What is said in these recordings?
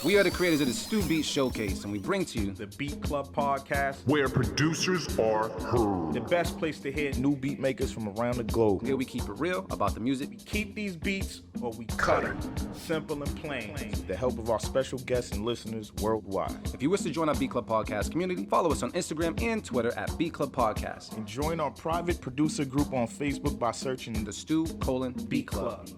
We are the creators of the Stu Beat Showcase, and we bring to you the Beat Club Podcast, where producers are heard. the best place to hear new beat makers from around the globe. Here we keep it real about the music. We keep these beats or we cut it. Simple and plain. With the help of our special guests and listeners worldwide. If you wish to join our Beat Club Podcast community, follow us on Instagram and Twitter at Beat Club Podcast. And join our private producer group on Facebook by searching The Stu, Beat Club.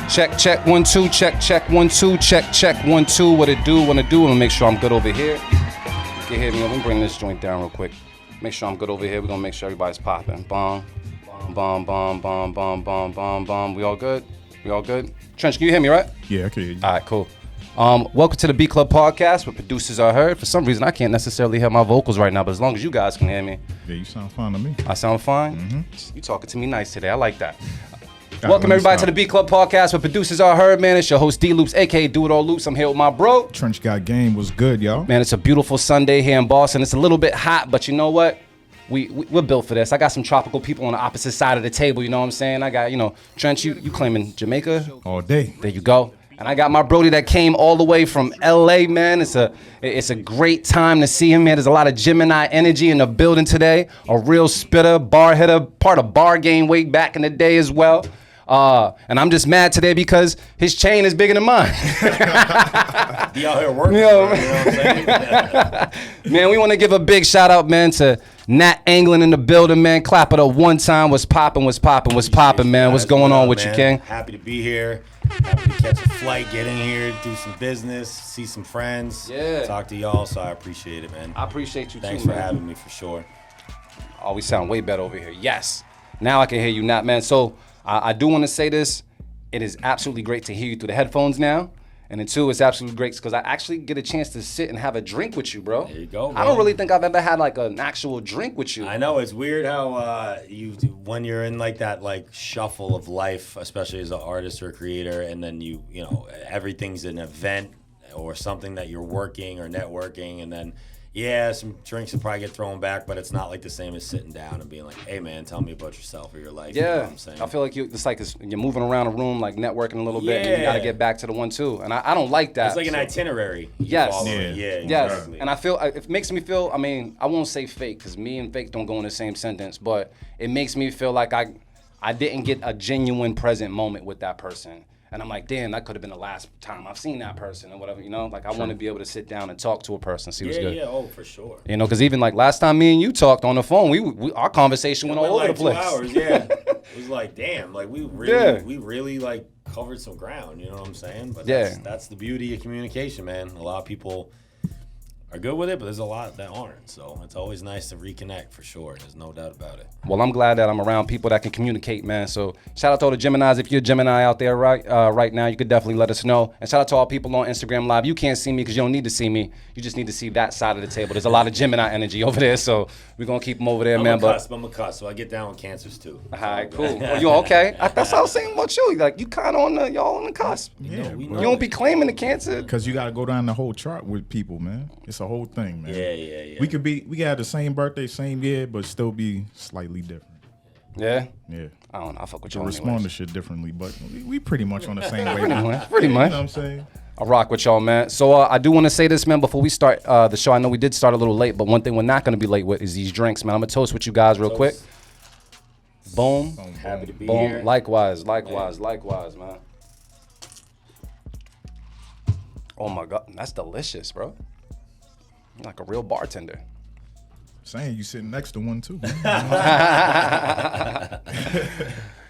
Check, 1, 2, check, 1, 2, check, 1, 2. What it do, wanna do, and make sure I'm good over here. You can hear me, let me bring this joint down real quick. Make sure I'm good over here, we're gonna make sure everybody's popping. Bomb. We all good? We all good? Trench, can you hear me, right? Yeah, I can hear you. All right, cool. Welcome to the Beat Club Podcast, where producers are heard. For some reason, I can't necessarily hear my vocals right now, but as long as you guys can hear me. Yeah, you sound fine to me. I sound fine? Mm-hmm. You talking to me nice today, I like that. Welcome everybody to the Beat Club Podcast, where producers are heard, man. It's your host D-Loops, aka Do It All Loops. I'm here with my bro. Trench Got Game was good, y'all. Man, it's a beautiful Sunday here in Boston. It's a little bit hot, but you know what? We're built for this. I got some tropical people on the opposite side of the table, you know what I'm saying? I got, Trench, you claiming Jamaica? All day. There you go. And I got my brody that came all the way from LA, man. It's a great time to see him, man. There's a lot of Gemini energy in the building today. A real spitter, bar hitter, part of bar game way back in the day as well. And I'm just mad today because his chain is bigger than mine. Be out here working. You know what I'm saying? Man, we want to give a big shout out, man, to Nat Anglin in the building, man. Clap it up one time. What's popping, man? What's going on with you, King? Happy to be here. Happy to catch a flight, get in here, do some business, see some friends. Yeah. Talk to y'all, so I appreciate it, man. I appreciate you Thanks too, for man. having me, for sure. Oh, we sound way better over here. Yes. Now I can hear you, Nat, man. So I do want to say this. It is absolutely great to hear you through the headphones now. And then two, it's absolutely great because I actually get a chance to sit and have a drink with you, bro. There you go, bro. I don't really think I've ever had like an actual drink with you. I know, it's weird how when you're in like that like shuffle of life, especially as an artist or a creator, and then you know, everything's an event or something that you're working or networking, and then some drinks will probably get thrown back, but it's not like the same as sitting down and being like, hey man, tell me about yourself or your life. Yeah, you know what I'm saying? I feel like you're moving around a room, like networking a little bit, and you got to get back to the 1, 2. And I don't like that. It's like an itinerary. Yes. Yeah, yes. exactly. And I feel it makes me feel. I mean, I won't say fake because me and fake don't go in the same sentence, but it makes me feel like I didn't get a genuine present moment with that person. And I'm like, damn, that could have been the last time I've seen that person or whatever, Like, I want to be able to sit down and talk to a person, see what's good. Yeah, oh, for sure. Because even like last time me and you talked on the phone, we our conversation went all over like the place. 2 hours, yeah. It was like, damn, like we really like covered some ground, you know what I'm saying? But that's the beauty of communication, man. A lot of people are good with it, but there's a lot that aren't. So it's always nice to reconnect for sure. There's no doubt about it. Well, I'm glad that I'm around people that can communicate, man. So shout out to all the Geminis. If you're a Gemini out there right now, you could definitely let us know. And shout out to all people on Instagram Live. You can't see me because you don't need to see me. You just need to see that side of the table. There's a lot of Gemini energy over there, so we're going to keep them over there, man. I'm a cuss, so I get down with cancers too. All right, cool. Well, you okay? That's what I was saying about you. Like, you kind of y'all on the cusp. Yeah, You don't be claiming the cancer. Because you got to go down the whole chart with people, man. It's a whole thing, man. Yeah. We could have the same birthday, same year, but still be slightly different. Yeah? Yeah. I don't know. I fuck with To y'all respond to shit differently, but we pretty much on the same wavelength. Pretty much. You know what I'm saying? I rock with y'all, man. So I do want to say this, man, before we start the show. I know we did start a little late, but one thing we're not going to be late with is these drinks, man. I'm going to toast with you guys real quick. Boom. Happy to be Boom. here. Likewise, man. Oh, my God. That's delicious, bro. You're like a real bartender. Saying you sitting next to one, too.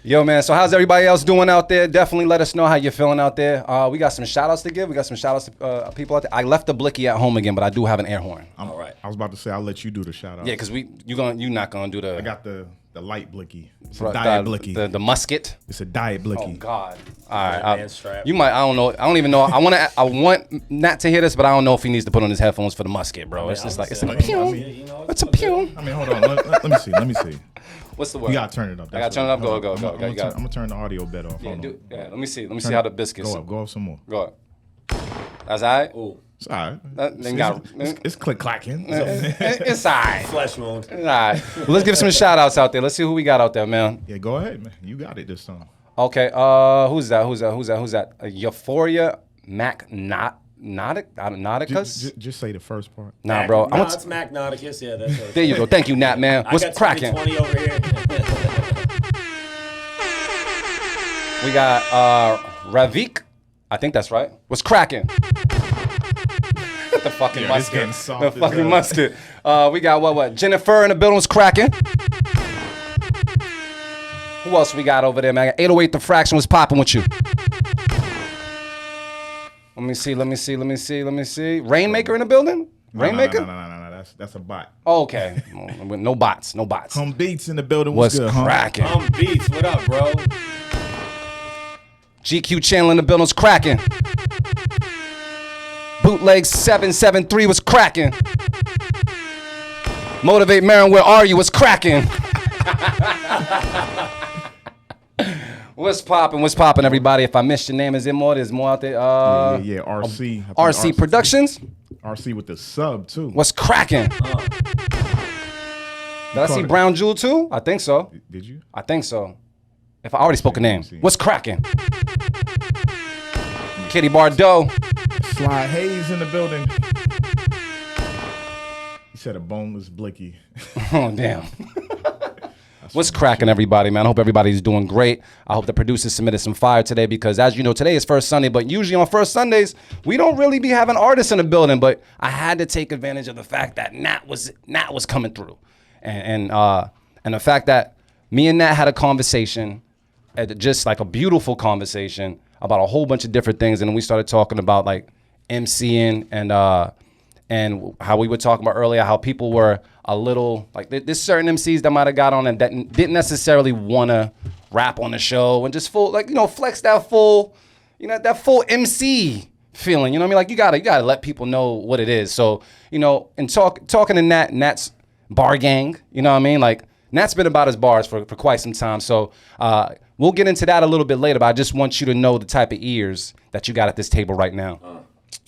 Yo, man, so how's everybody else doing out there? Definitely let us know how you're feeling out there. We got some shout-outs to give. We got some shout-outs to people out there. I left the blicky at home again, but I do have an air horn. All right. I was about to say, I'll let you do the shout-out. Yeah, because you're not going to do the... I got the light blicky. It's Right, a diet blicky. The musket. It's a diet blicky. Oh God! All right, Man strap. you might. I don't know. I don't even know. I want Nat to hear this, but I don't know if he needs to put on his headphones for the musket, bro. It's just like it's a pew. It's a pew. I mean, hold on. Let me see. What's the word? You gotta turn it up. I gotta turn it up. Go. I'm gonna turn the audio bed off. Yeah, Hold on. Let me see. Let me see how the biscuits. Go up some more. Go up. That's all right. Ooh. It's all right. It's click clacking. It's all right. Flesh wound. All right. Well, let's give some shout outs out there. Let's see who we got out there, man. Yeah, go ahead, man. You got it this time. Okay. Who's that? Euphoria Nauticus? Just say the first part. Nah, bro. No, it's Mac Nauticus. Yeah, that's what There you go. Thank you, Nat, man. What's I got cracking? 20 over here. We got Ravik. I think that's right. What's cracking? The fucking Yeah, it's musket. getting soft The as fucking hell. musket. We got what? Jennifer in the building was cracking. Who else we got over there, man? 808 The Fraction was popping with you. Let me see. Rainmaker in the building? Rainmaker? No. That's a bot. Oh, okay. No bots. Hum Beats in the building. What's Good, cracking? Beats, what up, bro? GQ channel in the building was cracking. Bootleg 773 was cracking. Motivate Marin, where are you? Was cracking. What's popping, everybody? If I missed your name, is there more? There's more out there. Yeah, RC. I think RC Productions. RC with the sub too. What's cracking? Did I see Brown Jewel too? I think so. Did you? I think so. If I already spoke a name. What's cracking? Kitty Bardot. Sly Hayes in the building. He said a boneless blicky. Oh, damn. What's cracking, everybody, man? I hope everybody's doing great. I hope the producers submitted some fire today because, as you know, today is first Sunday, but usually on first Sundays, we don't really be having artists in the building, but I had to take advantage of the fact that Nat was coming through. And the fact that me and Nat had a conversation, just like a beautiful conversation about a whole bunch of different things, and then we started talking about like MCing and how we were talking about earlier, how people were a little like there's certain MCs that might have got on and that didn't necessarily want to rap on the show and just flex that full MC feeling. You know what I mean? Like you gotta let people know what it is. So and talking to Nat's bar gang. You know what I mean? Like Nat's been about his bars for quite some time. So we'll get into that a little bit later. But I just want you to know the type of ears that you got at this table right now.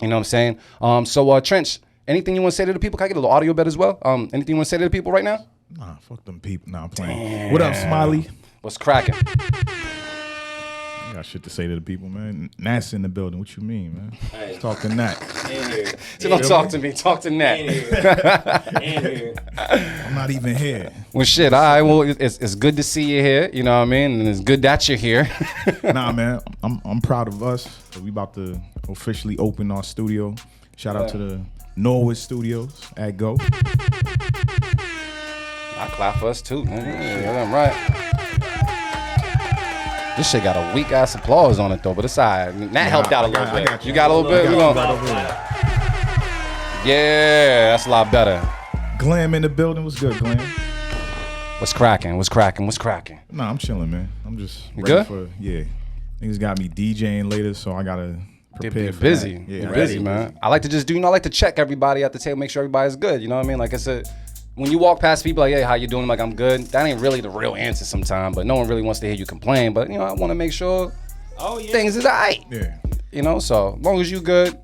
You know what I'm saying? So Trench. Anything you want to say to the people? Can I get a little audio bit as well? Anything you want to say to the people right now? Nah, fuck them people. Nah, I'm playing. What up, Smiley? What's cracking? I got shit to say to the people, man. Nat's in the building. What you mean, man? Let's talk to Nat. So don't talk to me. Talk to Nat. I'm not even here. Well, shit. All right. Well, it's good to see you here. You know what I mean? And it's good that you're here. Nah, man. I'm proud of us. We about to officially open our studio. Shout out to the Norwood Studios at Go. I clap for us too. Yeah, I'm right. This shit got a weak ass applause on it though, but it's alright. Nat helped out a little bit. You got a little bit? Yeah, that's a lot better. Glam in the building. What's good, Glam? What's cracking? Nah, I'm chilling, man. I'm just You ready good? for Niggas got me DJing later, so I gotta prepare You're for busy. that. Yeah, You're I'm busy, man. I like to just I like to check everybody at the table, make sure everybody's good. You know what I mean? Like I said, when you walk past people like, hey, how you doing? I'm like, I'm good. That ain't really the real answer sometimes, but no one really wants to hear you complain. But, I want to make sure things is all right. Yeah. So as long as you good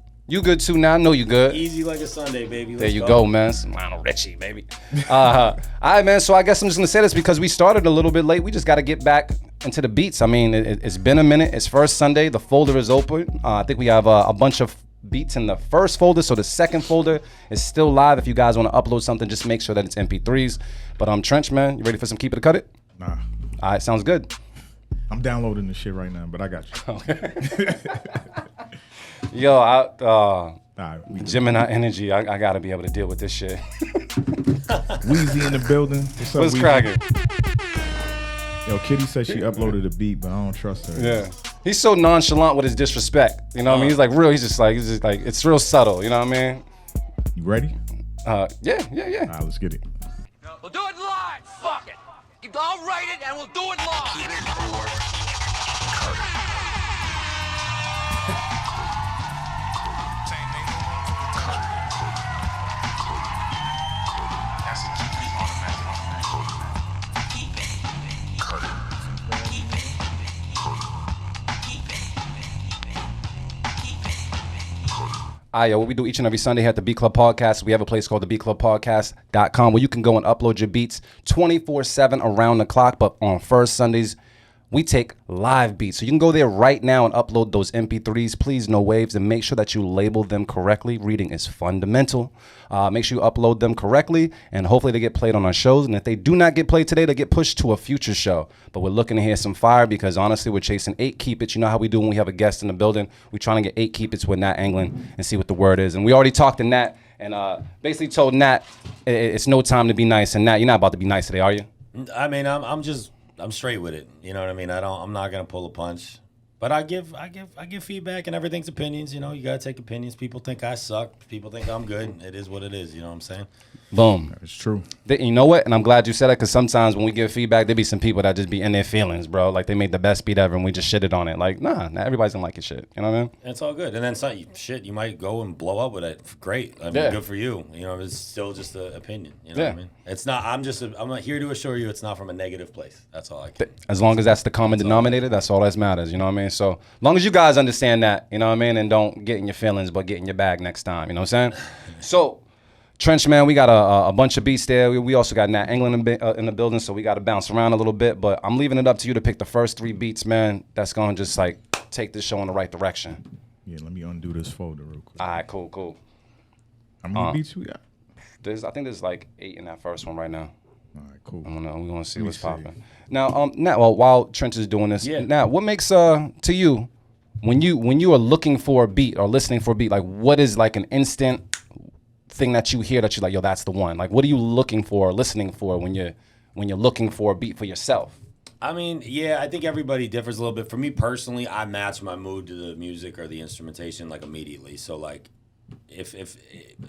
too now. I know you good. Easy like a Sunday, baby. There you go, man. Some Lionel Richie, baby. All right, man. So I guess I'm just going to say this because we started a little bit late. We just got to get back into the beats. I mean, it's been a minute. It's first Sunday. The folder is open. I think we have a bunch of beats in the first folder, so the second folder is still live. If you guys want to upload something, just make sure that it's MP3s. But Trench, man, you ready for some Keep It or Cut It? Nah. All right, sounds good. I'm downloading this shit right now, but I got you. Yo, Alright, Gemini Energy, I got to be able to deal with this shit. Weezy in the building. What's up, What's Weezy? cracking? Yo, Kitty said she uploaded a beat, but I don't trust her. Yeah. He's so nonchalant with his disrespect. You know what I mean? He's like real, he's just like, it's real subtle. You know what I mean? You ready? Yeah. Alright, let's get it. We'll do it live. Fuck it. I'll write it and we'll do it live. What we do each and every Sunday here at the Beat Club Podcast, we have a place called the beatclubpodcast.com where you can go and upload your beats 24/7 around the clock. But on first Sundays, we take live beats. So you can go there right now and upload those MP3s. Please, no waves, and make sure that you label them correctly. Reading is fundamental. Make sure you upload them correctly, and hopefully they get played on our shows. And if they do not get played today, they get pushed to a future show. But we're looking to hear some fire because honestly, we're chasing 8 keep it. You know how we do when we have a guest in the building. We're trying to get 8 keep it's with Nat Anglin and see what the word is. And we already talked to Nat and basically told Nat it's no time to be nice. And Nat, you're not about to be nice today, are you? I mean, I'm straight with it. You know what I mean? I'm not gonna pull a punch. But I give feedback, and everything's opinions. You know, you gotta take opinions. People think I suck. People think I'm good. It is what it is. You know what I'm saying? Boom. It's true. You know what? And I'm glad you said that because sometimes when we give feedback, there be some people that just be in their feelings, bro. Like they made the best beat ever and we just shitted on it. Like, nah, not everybody's gonna like your shit. You know what I mean? It's all good. And then you might go and blow up with it. Great. I mean, good for you. You know, it's still just an opinion. You know what I mean? It's not. I'm not here to assure you it's not from a negative place. That's all I can. As long as that's the common denominator, that's all that matters. You know what I mean? So as long as you guys understand that, you know what I mean, and don't get in your feelings, but get in your bag next time. You know what I'm saying? So. Trench, man, we got a bunch of beats there. We also got Nat Anglin in the building, so we got to bounce around a little bit. But I'm leaving it up to you to pick the first 3 beats, man. That's going to just, like, take this show in the right direction. Yeah, let me undo this folder real quick. All right, cool. How many beats we got? I think there's, like, 8 in that first one right now. All right, cool. We're going to see what's popping. Now, Nat, while Trench is doing this, Nat, what makes, to you, when you are looking for a beat or listening for a beat, like, what is, like, an instant thing that you hear that you're like, yo, that's the one? Like, what are you looking for or listening for when you're looking for a beat for yourself? I mean, yeah, I think everybody differs a little bit. For me personally, I match my mood to the music or the instrumentation like immediately. So like,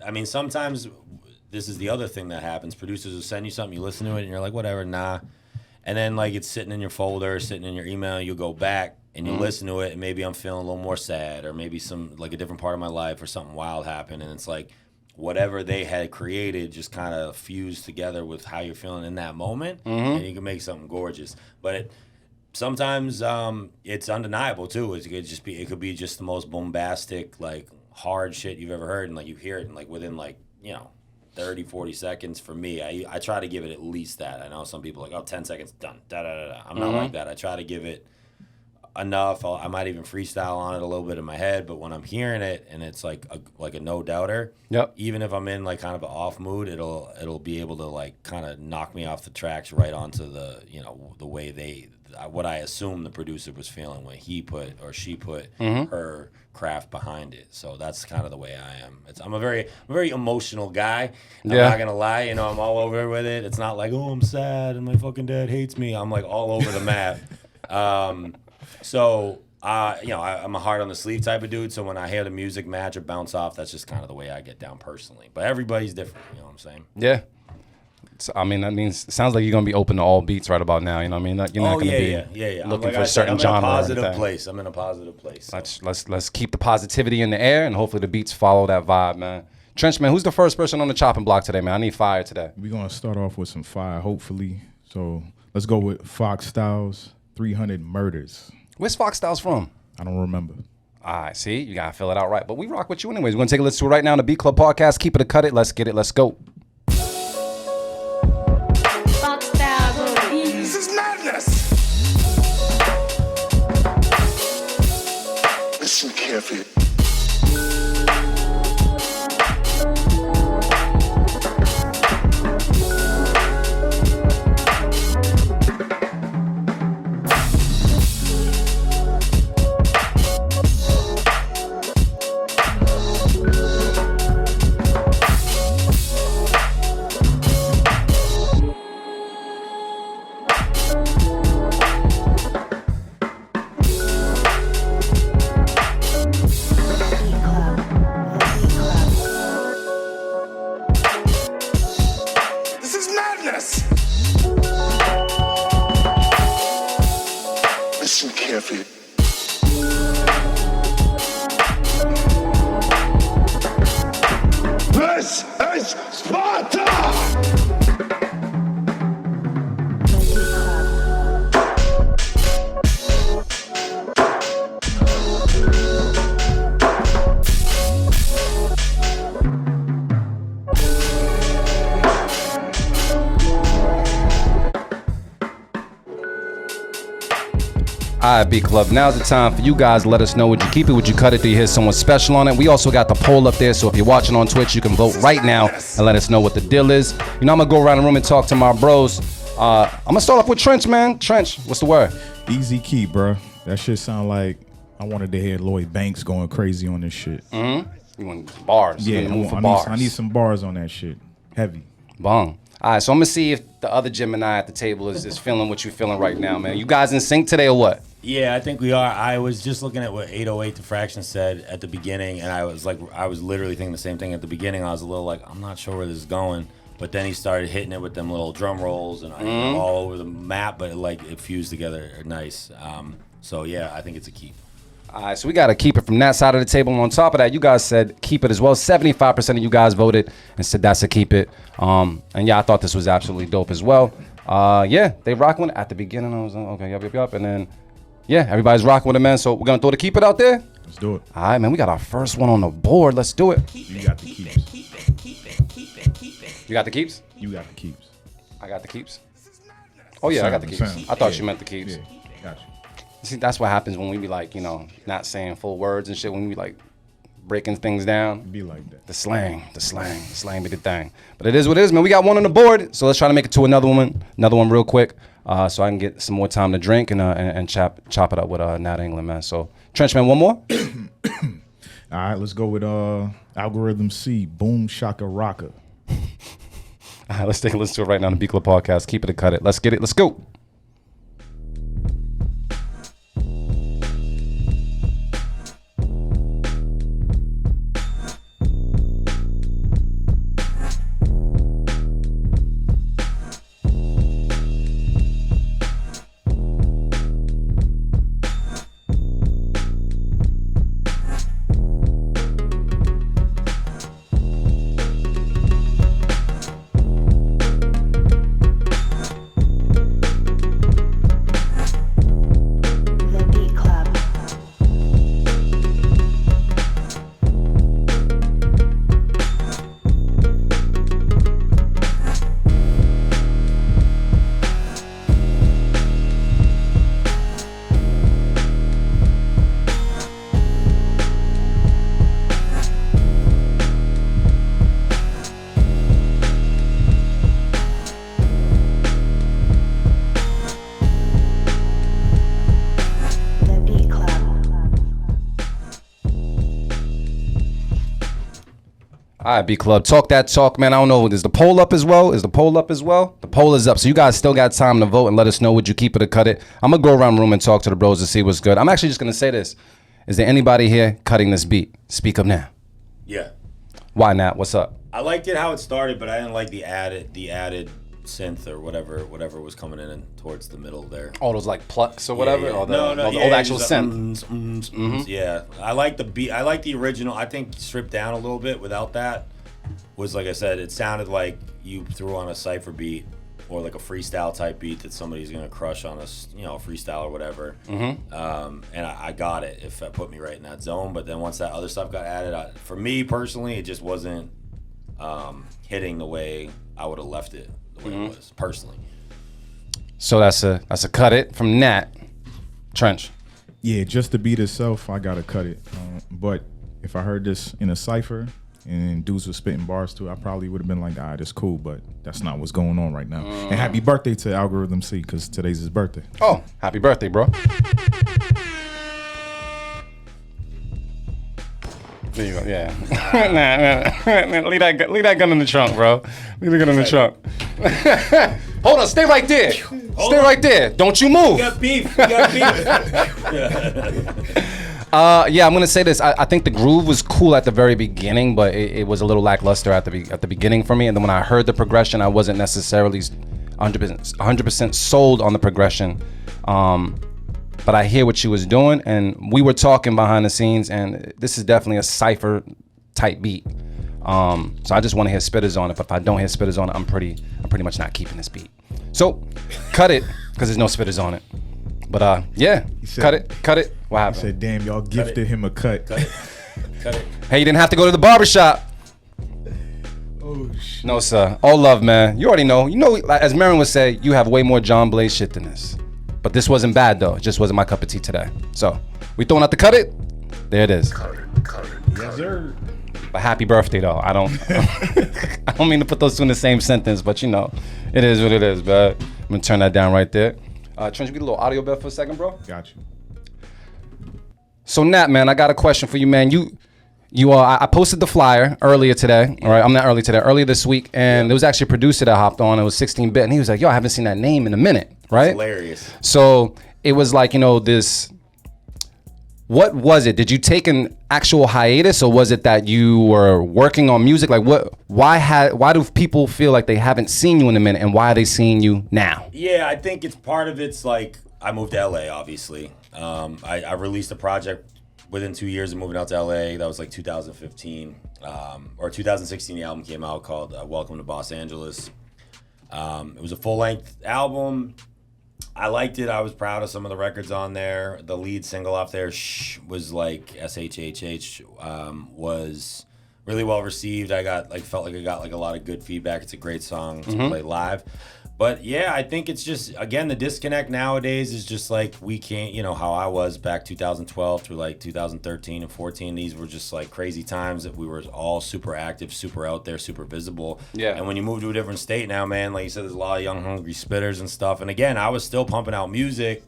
I mean, sometimes this is the other thing that happens. Producers will send you something, you listen to it, and you're like, whatever, nah. And then like it's sitting in your folder, sitting in your email, you'll go back and you listen to it, and maybe I'm feeling a little more sad, or maybe some like a different part of my life or something wild happened, and it's like, whatever they had created just kind of fused together with how you're feeling in that moment, and you can make something gorgeous. But sometimes it's undeniable too. It could be just the most bombastic, like hard shit you've ever heard, and like you hear it, and like within like 30, 40 seconds. For me, I try to give it at least that. I know some people are like, 10 seconds done. I'm not like that. I try to give it enough. I might even freestyle on it a little bit in my head, but when I'm hearing it and it's like a no doubter, even if I'm in like kind of an off mood, it'll be able to like kind of knock me off the tracks right onto the the way what I assume the producer was feeling when he put or she put her craft behind it. So that's kind of the way I am. I'm a very emotional guy. I'm not gonna lie, I'm all over with it. It's not like, oh, I'm sad and my fucking dad hates me. I'm like all over the map. So, I'm a heart on the sleeve type of dude. So when I hear the music match or bounce off, that's just kind of the way I get down personally. But everybody's different. You know what I'm saying? Yeah. So, I mean, that means it sounds like you're gonna be open to all beats right about now. You know what I mean? You're not gonna be looking for a certain genre. I'm in a positive place. I'm in a positive place. So. Let's keep the positivity in the air, and hopefully the beats follow that vibe, man. Trench, man, who's the first person on the chopping block today, man? I need fire today. We're gonna start off with some fire, hopefully. So let's go with Fox Styles, 300 Murders. Where's Fox Styles from? I don't remember. All right, see, you gotta fill it out right. But we rock with you anyways. We're gonna take a listen to it right now on the Beat Club Podcast. Keep it or cut it. Let's get it. Let's go. This is madness. Listen carefully. All right, B Club. Now's the time for you guys to let us know. Would you keep it? Would you cut it? Do you hear someone special on it? We also got the poll up there, so if you're watching on Twitch, you can vote right now and let us know what the deal is. You know, I'm gonna go around the room and talk to my bros. I'm gonna start off with Trench, man. Trench, what's the word? Easy key, bro. That shit sound like I wanted to hear Lloyd Banks going crazy on this shit. You want bars? Yeah, You in the mood for bars. I need some bars on that shit. Heavy. Bong. All right, so I'm gonna see if the other Gemini at the table is feeling what you're feeling right now, man. You guys in sync today or what? Yeah, I think we are. I was just looking at what 808 Diffraction said at the beginning, and I was literally thinking the same thing at the beginning. I was a little like, I'm not sure where this is going. But then he started hitting it with them little drum rolls and all over the map, but it fused together nice. So yeah, I think it's a keep. All right, so we got to keep it from that side of the table. And on top of that, you guys said keep it as well. 75% of you guys voted and said that's a keep it. And yeah, I thought this was absolutely dope as well. Yeah, they rocking with it. At the beginning, I was like, okay, yup. And then, yeah, everybody's rocking with it, man. So we're going to throw the keep it out there? Let's do it. All right, man, we got our first one on the board. Let's do it. You got the keeps. You got the keeps? You got the keeps. I got the keeps. Oh, yeah, I got the keeps. I thought you meant the keeps. Yeah, got you. See, that's what happens when we be like, you know, not saying full words and shit, when we be like breaking things down. Be like that. The slang be the thing. But it is what it is, man. We got one on the board, so let's try to make it to another one real quick, so I can get some more time to drink and chop it up with Nat Anglin, man. So, Trenchman, one more? All right, let's go with Algorithm C, Boom Shaka Rocka. All right, let's take a listen to it right now on the B Club Podcast. Keep it or cut it. Let's get it. Let's go. The Beat Club. The Beat Club. All right, B Club. Talk that talk, man. I don't know. Is the poll up as well? The poll is up. So you guys still got time to vote and let us know. Would you keep it or cut it? I'm going to go around the room and talk to the bros to see what's good. I'm actually just going to say this. Is there anybody here cutting this beat? Speak up now. Yeah, Why, Nat? What's up? I liked it how it started, but I didn't like the added synth or whatever was coming in and towards the middle there. All those like plucks or whatever? Yeah. Or the old yeah, actual just synth? Yeah, I like the beat. I like the original. I think stripped down a little bit without that was, like I said, it sounded like you threw on a cypher beat or like a freestyle type beat that somebody's gonna crush on a freestyle or whatever. And I got it if that put me right in that zone. But then once that other stuff got added, for me personally, it just wasn't hitting the way I would have left it the way it was personally. So that's a cut it from Nat. Trench. Yeah, just the beat itself, I gotta cut it. But if I heard this in a cipher and dudes were spitting bars too, I probably would have been like, all right, it's cool, but that's not what's going on right now. And happy birthday to Algorithm C, because today's his birthday. Oh, happy birthday, bro. There you go. Yeah. nah. Leave that gun in the trunk, bro. Leave the gun in the trunk. Hold on. Stay right there. Stay right there. Don't you move. You got beef. Yeah, I'm gonna say this. I think the groove was cool at the very beginning, but it was a little lackluster at the beginning for me. And then when I heard the progression, I wasn't necessarily 100% sold on the progression. But I hear what she was doing, and we were talking behind the scenes, and this is definitely a cypher type beat. So I just want to hear spitters on it. But if I don't hear spitters on it, I'm pretty much not keeping this beat. So cut it, because there's no spitters on it. But yeah, cut it. What I happened? said, damn, y'all gifted him a cut. Cut it. Hey, you didn't have to go to the barbershop. Oh, shit. No, sir. All love, man. You already know. You know, as Marin would say, you have way more John Blaze shit than this. But this wasn't bad though. It just wasn't my cup of tea today. So we throwing out the cut it. There it is. Yes, sir. But happy birthday though. I don't I don't mean to put those two in the same sentence, but you know, it is what it is, but I'm gonna turn that down right there. Trent, you get a little audio bed for a second, bro? Got you. So Nat, man, I got a question for you, man. I posted the flyer earlier today. All right, I'm not early today, earlier this week, and there was actually a producer that hopped on. It was 16-bit, and he was like, "Yo, I haven't seen that name in a minute." Right? Hilarious. So it was like, you know, this. What was it? Did you take an actual hiatus, or was it that you were working on music? Like, what? Why do people feel like they haven't seen you in a minute, and why are they seeing you now? Yeah, I think it's part of it's like I moved to LA, obviously. I released a project within 2 years of moving out to LA. That was like 2015 or 2016. The album came out called Welcome to Los Angeles. It was a full-length album. I liked it. I was proud of some of the records on there. The lead single off there, Shh, was like SHHH, was really well received. Felt like I got like a lot of good feedback. It's a great song to play live. But yeah, I think it's just, again, the disconnect nowadays is just like we can't, you know, how I was back 2012 through like 2013 and 14. These were just like crazy times that we were all super active, super out there, super visible. Yeah. And when you move to a different state now, man, like you said, there's a lot of young, hungry spitters and stuff. And again, I was still pumping out music.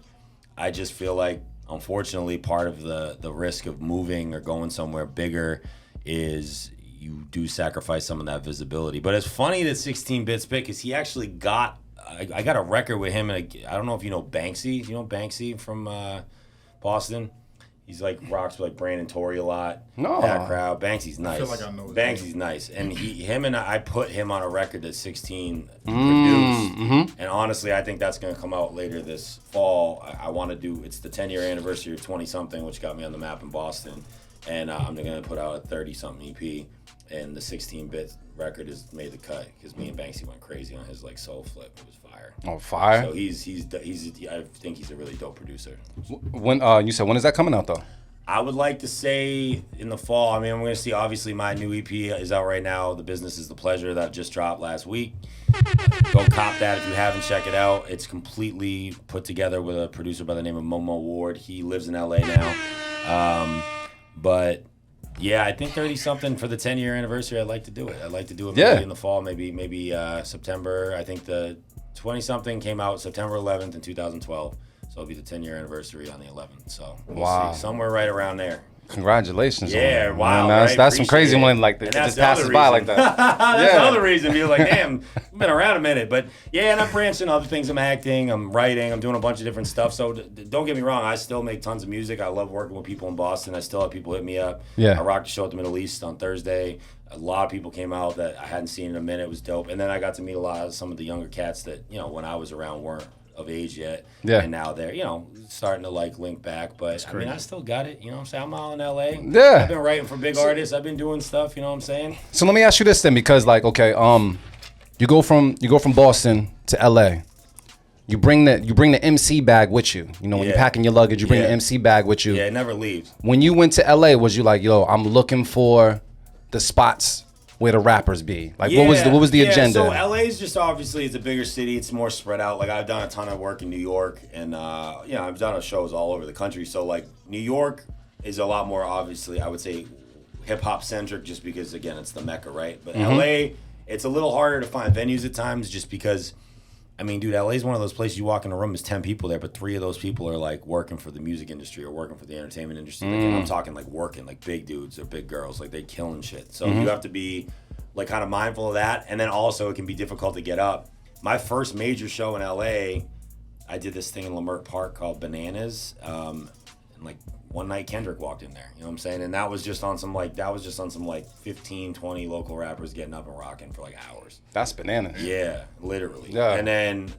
I just feel like, unfortunately, part of the risk of moving or going somewhere bigger is you do sacrifice some of that visibility. But it's funny that 16-bit spit, because he actually got, I got a record with him, and I don't know if you know Banksy. Do you know Banksy from Boston? He's like rocks with like Brandon Torrey a lot. No. That crowd. Banksy's nice. feel like I know his Banksy's nice. And I put him on a record that 16 produced. And honestly, I think that's going to come out later this fall. I want to do, it's the 10-year anniversary of 20-something, which got me on the map in Boston. And I'm going to put out a 30-something EP. And the 16-bit record has made the cut because me and Banksy went crazy on his like soul flip. It was fire. Oh, fire! So I think he's a really dope producer. When you said, when is that coming out though? I would like to say in the fall. I mean, I'm going to see, obviously, my new EP is out right now. The Business is the Pleasure, that just dropped last week. Go cop that if you haven't. Check it out. It's completely put together with a producer by the name of Momo Ward. He lives in LA now. But yeah, I think 30-something for the 10-year anniversary. I'd like to do it. I'd like to do it maybe in the fall, maybe September. I think the 20-something came out September 11th in 2012. So it'll be the 10-year anniversary on the 11th. So we'll see. Somewhere right around there. Congratulations. Yeah, on wow. Man, right? that's some crazy Appreciate one. it. Like And it that's just the other passes by like reason. that. That's the other reason. You're like, damn, I've been around a minute. But yeah, and I'm branching other things. I'm acting, I'm writing, I'm doing a bunch of different stuff. So don't get me wrong. I still make tons of music. I love working with people in Boston. I still have people hit me up. Yeah. I rocked a show at the Middle East on Thursday. A lot of people came out that I hadn't seen in a minute. It was dope. And then I got to meet a lot of some of the younger cats that, you know, when I was around weren't of age yet. Yeah. And now they're, you know, starting to like link back. But I mean, I still got it. You know what I'm saying? I'm out in LA. Yeah. I've been writing for big artists. I've been doing stuff, you know what I'm saying? So let me ask you this then, because like, okay, you go from Boston to LA. You bring the MC bag with you. You know, when you're packing your luggage, you bring the MC bag with you. Yeah, it never leaves. When you went to LA, was you like, yo, I'm looking for the spots where the rappers be? Like, what was the agenda? So LA's just obviously, it's a bigger city. It's more spread out. Like, I've done a ton of work in New York, and you know, I've done shows all over the country. So like, New York is a lot more, obviously, I would say, hip hop centric, just because again, it's the Mecca, right? But LA, it's a little harder to find venues at times, just because. I mean, dude, LA is one of those places you walk in a room, there's 10 people there, but 3 of those people are like working for the music industry or working for the entertainment industry. Like, and I'm talking like working, like big dudes or big girls, like they killing shit. So you have to be like kind of mindful of that. And then also it can be difficult to get up. My first major show in LA, I did this thing in Leimert Park called Bananas. And like one night Kendrick walked in there, you know what I'm saying? And that was just on some like 15, 20 local rappers getting up and rocking for like hours. That's bananas. Yeah, literally. Yeah. And then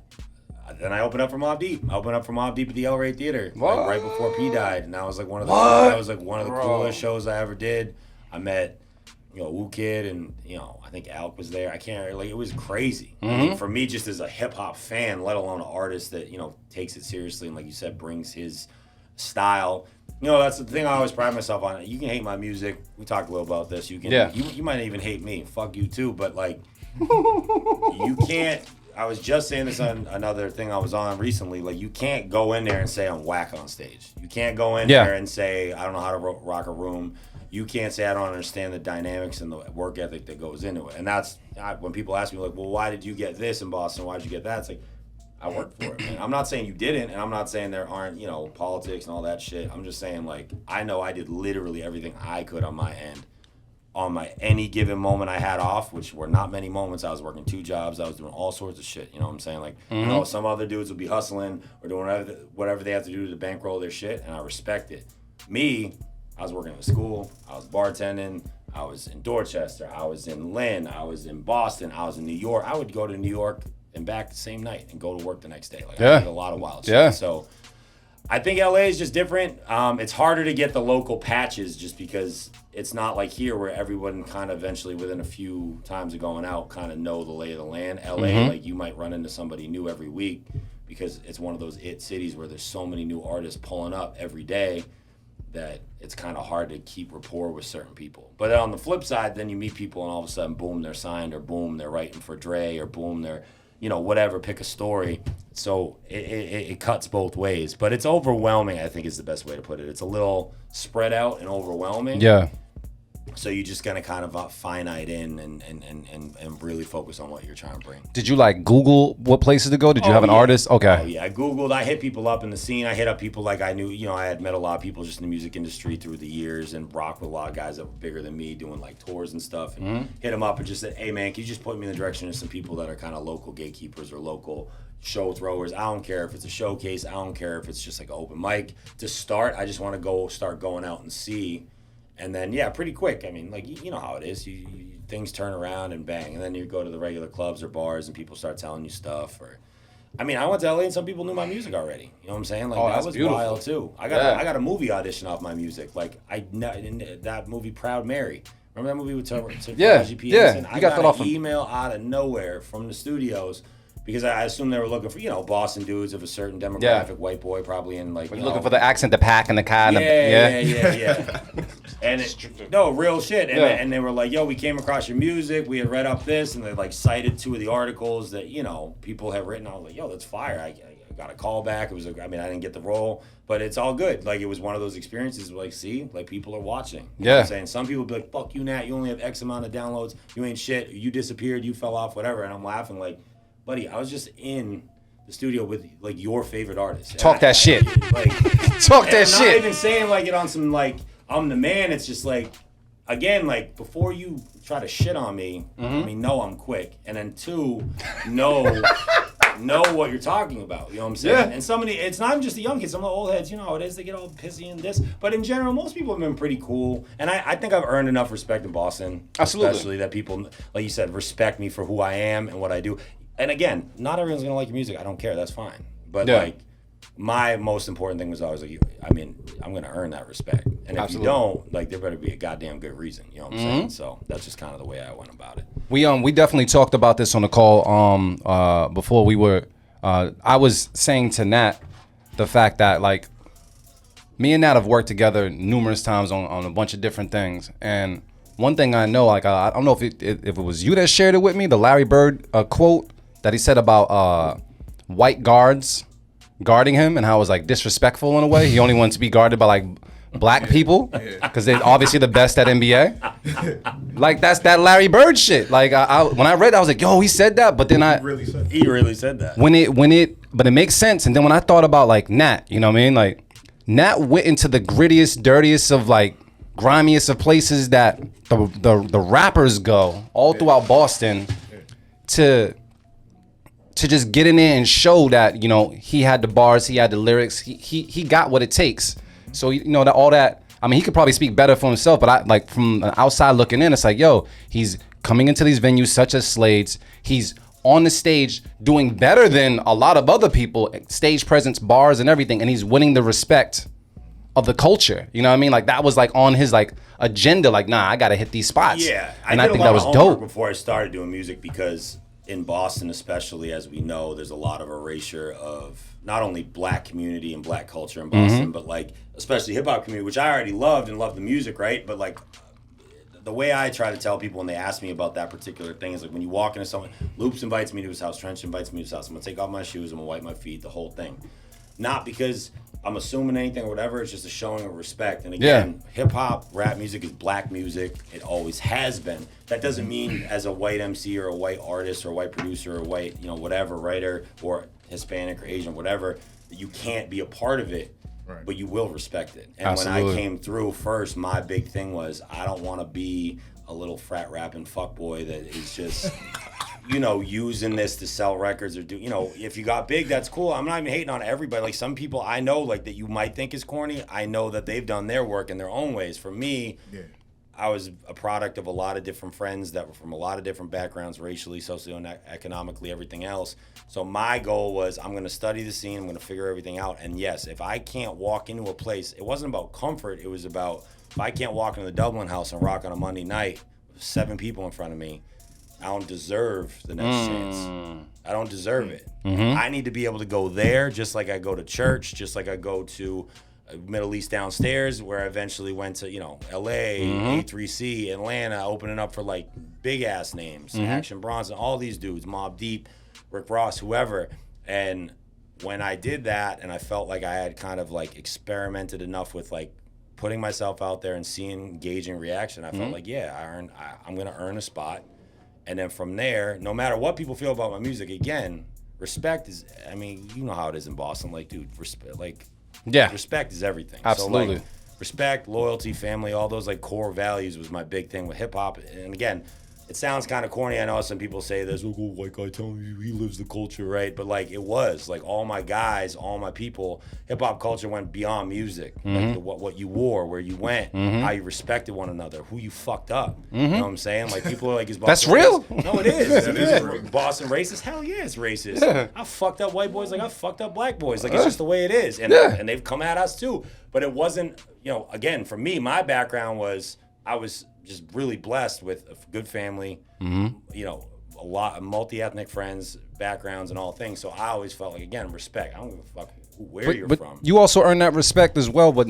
I opened up for Mobb Deep. I opened up for Mobb Deep at the El Rey Theater, What? like right before P died. And that was like one of the coolest shows I ever did. I met, you know, Wu Kid, and you know, I think Alk was there. I can't like, it was crazy. I mean, for me, just as a hip hop fan, let alone an artist that, you know, takes it seriously and like you said, brings his style. You know, that's the thing I always pride myself on. You can hate my music. We talked a little about this. You can, you might even hate me. Fuck you too. But like, you can't. I was just saying this on another thing I was on recently. Like, you can't go in there and say I'm whack on stage. You can't go in there and say I don't know how to rock a room. You can't say I don't understand the dynamics and the work ethic that goes into it. And that's when people ask me, like, well, why did you get this in Boston? Why did you get that? It's like, I worked for it, man. I'm not saying you didn't, and I'm not saying there aren't, politics and all that shit. I'm just saying, like, I know I did literally everything I could on my end. On my any given moment I had off, which were not many moments, I was working 2 jobs. I was doing all sorts of shit. You know what I'm saying? Like, some other dudes would be hustling or doing whatever they have to do to bankroll their shit, and I respect it. Me, I was working at a school. I was bartending. I was in Dorchester. I was in Lynn. I was in Boston. I was in New York. I would go to New York and back the same night and go to work the next day. Like, I did a lot of wild shit. So I think LA is just different. It's harder to get the local patches just because it's not like here where everyone kind of eventually within a few times of going out kind of know the lay of the land. LA, like, you might run into somebody new every week because it's one of those cities where there's so many new artists pulling up every day that it's kind of hard to keep rapport with certain people. But on the flip side, then you meet people and all of a sudden, boom, they're signed, or boom, they're writing for Dre, or boom, they're, whatever, pick a story. So it cuts both ways. But it's overwhelming, I think is the best way to put it. It's a little spread out and overwhelming. Yeah. So you're just gonna kind of finite in and really focus on what you're trying to bring. Did you like Google what places to go? Did you have an artist? Okay. Oh yeah, I Googled. I hit people up in the scene. I hit up people like I knew. I had met a lot of people just in the music industry through the years and rocked with a lot of guys that were bigger than me doing like tours and stuff. And hit them up and just said, hey man, can you just put me in the direction of some people that are kind of local gatekeepers or local show throwers? I don't care if it's a showcase. I don't care if it's just like an open mic. To start, I just want to start going out and see. And then, pretty quick. I mean, like, you know how it is. Things turn around and bang. And then you go to the regular clubs or bars and people start telling you stuff. I went to LA and some people knew my music already. You know what I'm saying? Like, that was beautiful. Wild, too. I got a movie audition off my music. Like, that movie, Proud Mary. Remember that movie with Taraji P. Henson? I got an email out of nowhere from the studios because I assumed they were looking for, Boston dudes of a certain demographic, white boy probably in like. Looking for the accent, the pack, and the kind. Yeah. And real shit. And they were like, yo, we came across your music. We had read up this, and they like cited 2 of the articles that people have written. I was like, yo, that's fire. I got a call back. It was, I didn't get the role, but it's all good. Like, it was one of those experiences. Like, see, like, people are watching. You know what I'm saying? Some people be like, fuck you, Nat. You only have X amount of downloads. You ain't shit. You disappeared. You fell off. Whatever. And I'm laughing like, buddy, I was just in the studio with like your favorite artist. Talk that shit. Like, talk that shit. I'm not even saying like it on some like I'm the man. It's just like, again, like, before you try to shit on me, I'm quick, and then 2, know what you're talking about. You know what I'm saying? Yeah. And it's not even just the young kids. Some of the old heads, you know how it is. They get all pissy and this. But in general, most people have been pretty cool. And I think I've earned enough respect in Boston. Absolutely. Especially that people, like you said, respect me for who I am and what I do. And again, not everyone's going to like your music. I don't care. That's fine. But like, my most important thing was always like, I'm going to earn that respect. And if you don't, like, there better be a goddamn good reason. You know what I'm saying? So that's just kind of the way I went about it. We definitely talked about this on the call before we were. I was saying to Nat the fact that, like, me and Nat have worked together numerous times on a bunch of different things. And one thing I know, like, I don't know if it was you that shared it with me, the Larry Bird quote that he said about white guards guarding him and how it was like disrespectful in a way. He only wanted to be guarded by like black people because they're obviously the best at NBA. Like, that's that Larry Bird shit. Like, when I read it, I was like, yo, he said that. But then he really said that. But it makes sense. And then when I thought about like Nat, you know what I mean? Like, Nat went into the grittiest, dirtiest of like grimiest of places that the rappers go all throughout Boston to just get in there and show that, he had the bars, he had the lyrics, he got what it takes. So, that all that, I mean, he could probably speak better for himself, but I like from the outside looking in, it's like, yo, he's coming into these venues such as Slade's. He's on the stage doing better than a lot of other people, stage presence, bars and everything, and he's winning the respect of the culture. You know what I mean? Like, that was like on his like agenda, like, nah, I gotta hit these spots. Yeah, and I think that was dope before I started doing music, because in Boston, especially, as we know, there's a lot of erasure of not only black community and black culture in Boston, but like especially hip hop community, which I already loved and loved the music, right? But like the way I try to tell people when they ask me about that particular thing is like when you walk into someone, Loops invites me to his house, Trench invites me to his house. I'm gonna take off my shoes, I'm gonna wipe my feet, the whole thing. Not because I'm assuming anything or whatever, it's just a showing of respect. And again, hip hop, rap music is black music. It always has been. That doesn't mean as a white MC or a white artist or a white producer or a white, whatever, writer or Hispanic or Asian, whatever, that you can't be a part of it. Right. But you will respect it. And Absolutely. when I came through first, my big thing was I don't want to be a little frat rapping fuckboy that is just, using this to sell records or do, if you got big, that's cool. I'm not even hating on everybody. Like some people I know, like that you might think is corny, I know that they've done their work in their own ways. For me, I was a product of a lot of different friends that were from a lot of different backgrounds, racially, socioeconomically, everything else. So my goal was I'm going to study the scene. I'm going to figure everything out. And yes, if I can't walk into a place, it wasn't about comfort. It was about if I can't walk into the Dublin house and rock on a Monday night with 7 people in front of me, I don't deserve the next chance. I don't deserve it. I need to be able to go there just like I go to church, just like I go to Middle East downstairs, where I eventually went to, LA, A3C, Atlanta, opening up for like big ass names, Action Bronson, all these dudes, Mobb Deep, Rick Ross, whoever. And when I did that, and I felt like I had kind of like experimented enough with like putting myself out there and seeing engaging reaction, I felt like, I'm gonna earn a spot. And then from there, no matter what people feel about my music, again, respect is, you know how it is in Boston, like, dude, respect is everything. Absolutely. So, like, respect, loyalty, family, all those, like, core values was my big thing with hip-hop. And, again, it sounds kind of corny. I know some people say this, oh, white guy telling you he lives the culture, right? But, like, it was. Like, all my guys, all my people, hip-hop culture went beyond music. Like, what you wore, where you went, how you respected one another, who you fucked up. You know what I'm saying? Like, people are like, is Boston That's real? racist? No, it is. It is. Boston racist? Hell yeah, it's racist. Yeah. I fucked up white boys like I fucked up black boys. Like, it's just the way it is. And they've come at us, too. But it wasn't, again, for me, my background was, I was just really blessed with a good family, a lot of multi-ethnic friends, backgrounds, and all things. So I always felt like, again, respect. I don't give a fuck where you're from. You also earned that respect as well, but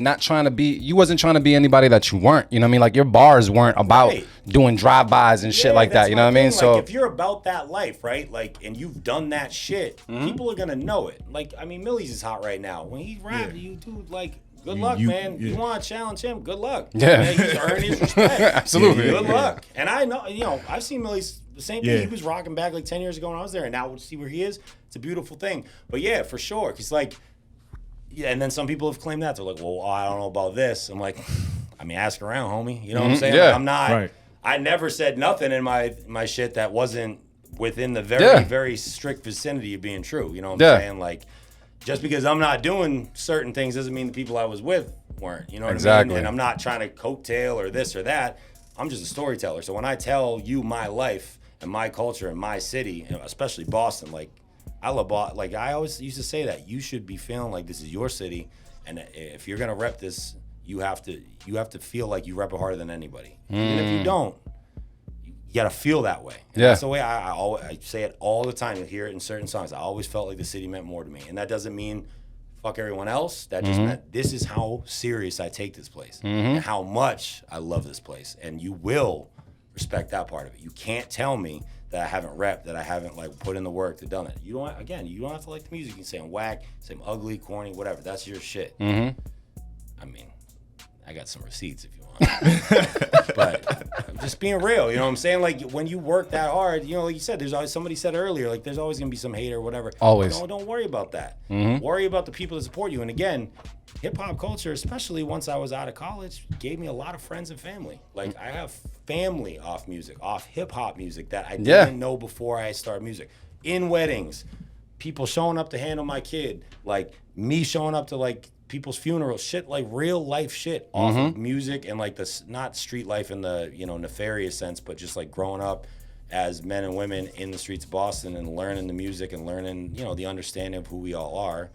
you wasn't trying to be anybody that you weren't. You know what I mean? Like your bars weren't about doing drive-bys and shit like that. You know what I mean? Like, So if you're about that life, right? Like, and you've done that shit, people are gonna know it. Like, Millie's is hot right now. When he rapped, you do like. Good luck, man. You want to challenge him? Good luck. Yeah. Man, he's earned his respect. Absolutely. Good luck. And I know, I've seen Millie's the same thing. He was rocking back like 10 years ago when I was there, and now we'll see where he is. It's a beautiful thing. But yeah, for sure. Because like, and then some people have claimed that. They're like, well, I don't know about this. I'm like, ask around, homie. You know what I'm saying? Yeah. Like, I'm not. Right. I never said nothing in my shit that wasn't within the very, very strict vicinity of being true. You know what I'm saying? Like, just because I'm not doing certain things doesn't mean the people I was with weren't. You know what I mean? And I'm not trying to coattail or this or that. I'm just a storyteller. So when I tell you my life and my culture and my city, especially Boston, like I love Boston. Like I always used to say that you should be feeling like this is your city, and if you're gonna rep this, you have to feel like you rep it harder than anybody. And if you don't, you gotta feel that way. And that's the way I say it all the time. You hear it in certain songs. I always felt like the city meant more to me, and that doesn't mean fuck everyone else. That just meant this is how serious I take this place and how much I love this place. And you will respect that part of it. You can't tell me that I haven't repped, that I haven't like put in the work to done it. You don't have to like the music. You can say I'm whack, say I'm ugly, corny, whatever. That's your shit. I got some receipts if you want. But I'm just being real, you know what I'm saying? Like when you work that hard, like you said, there's always somebody said earlier, like there's always gonna be some hater or whatever. Always. Don't worry about that. Worry about the people that support you. And again, hip hop culture, especially once I was out of college, gave me a lot of friends and family. Like I have family off music, off hip hop music that I didn't know before I started music. In weddings, people showing up to handle my kid, like me showing up to like people's funerals, shit like real life shit off of music and like this, not street life in the nefarious sense, but just like growing up as men and women in the streets of Boston and learning the music and learning the understanding of who we all are.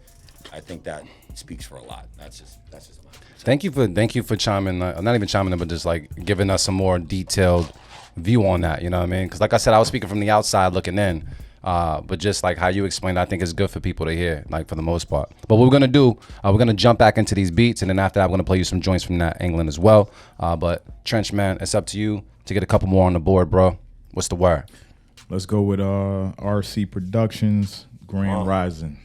I think that speaks for a lot. That's just my opinion. Thank you for chiming, not even chiming in, but just like giving us a more detailed view on that. You know what I mean? Because like I said, I was speaking from the outside looking in. But just like how you explained, I think it's good for people to hear, like for the most part. But what we're gonna do, we're gonna jump back into these beats, and then after that, I'm gonna play you some joints from that Anglin as well. But Trench, man, it's up to you to get a couple more on the board, bro. What's the word? Let's go with RC Productions, Grand Rising.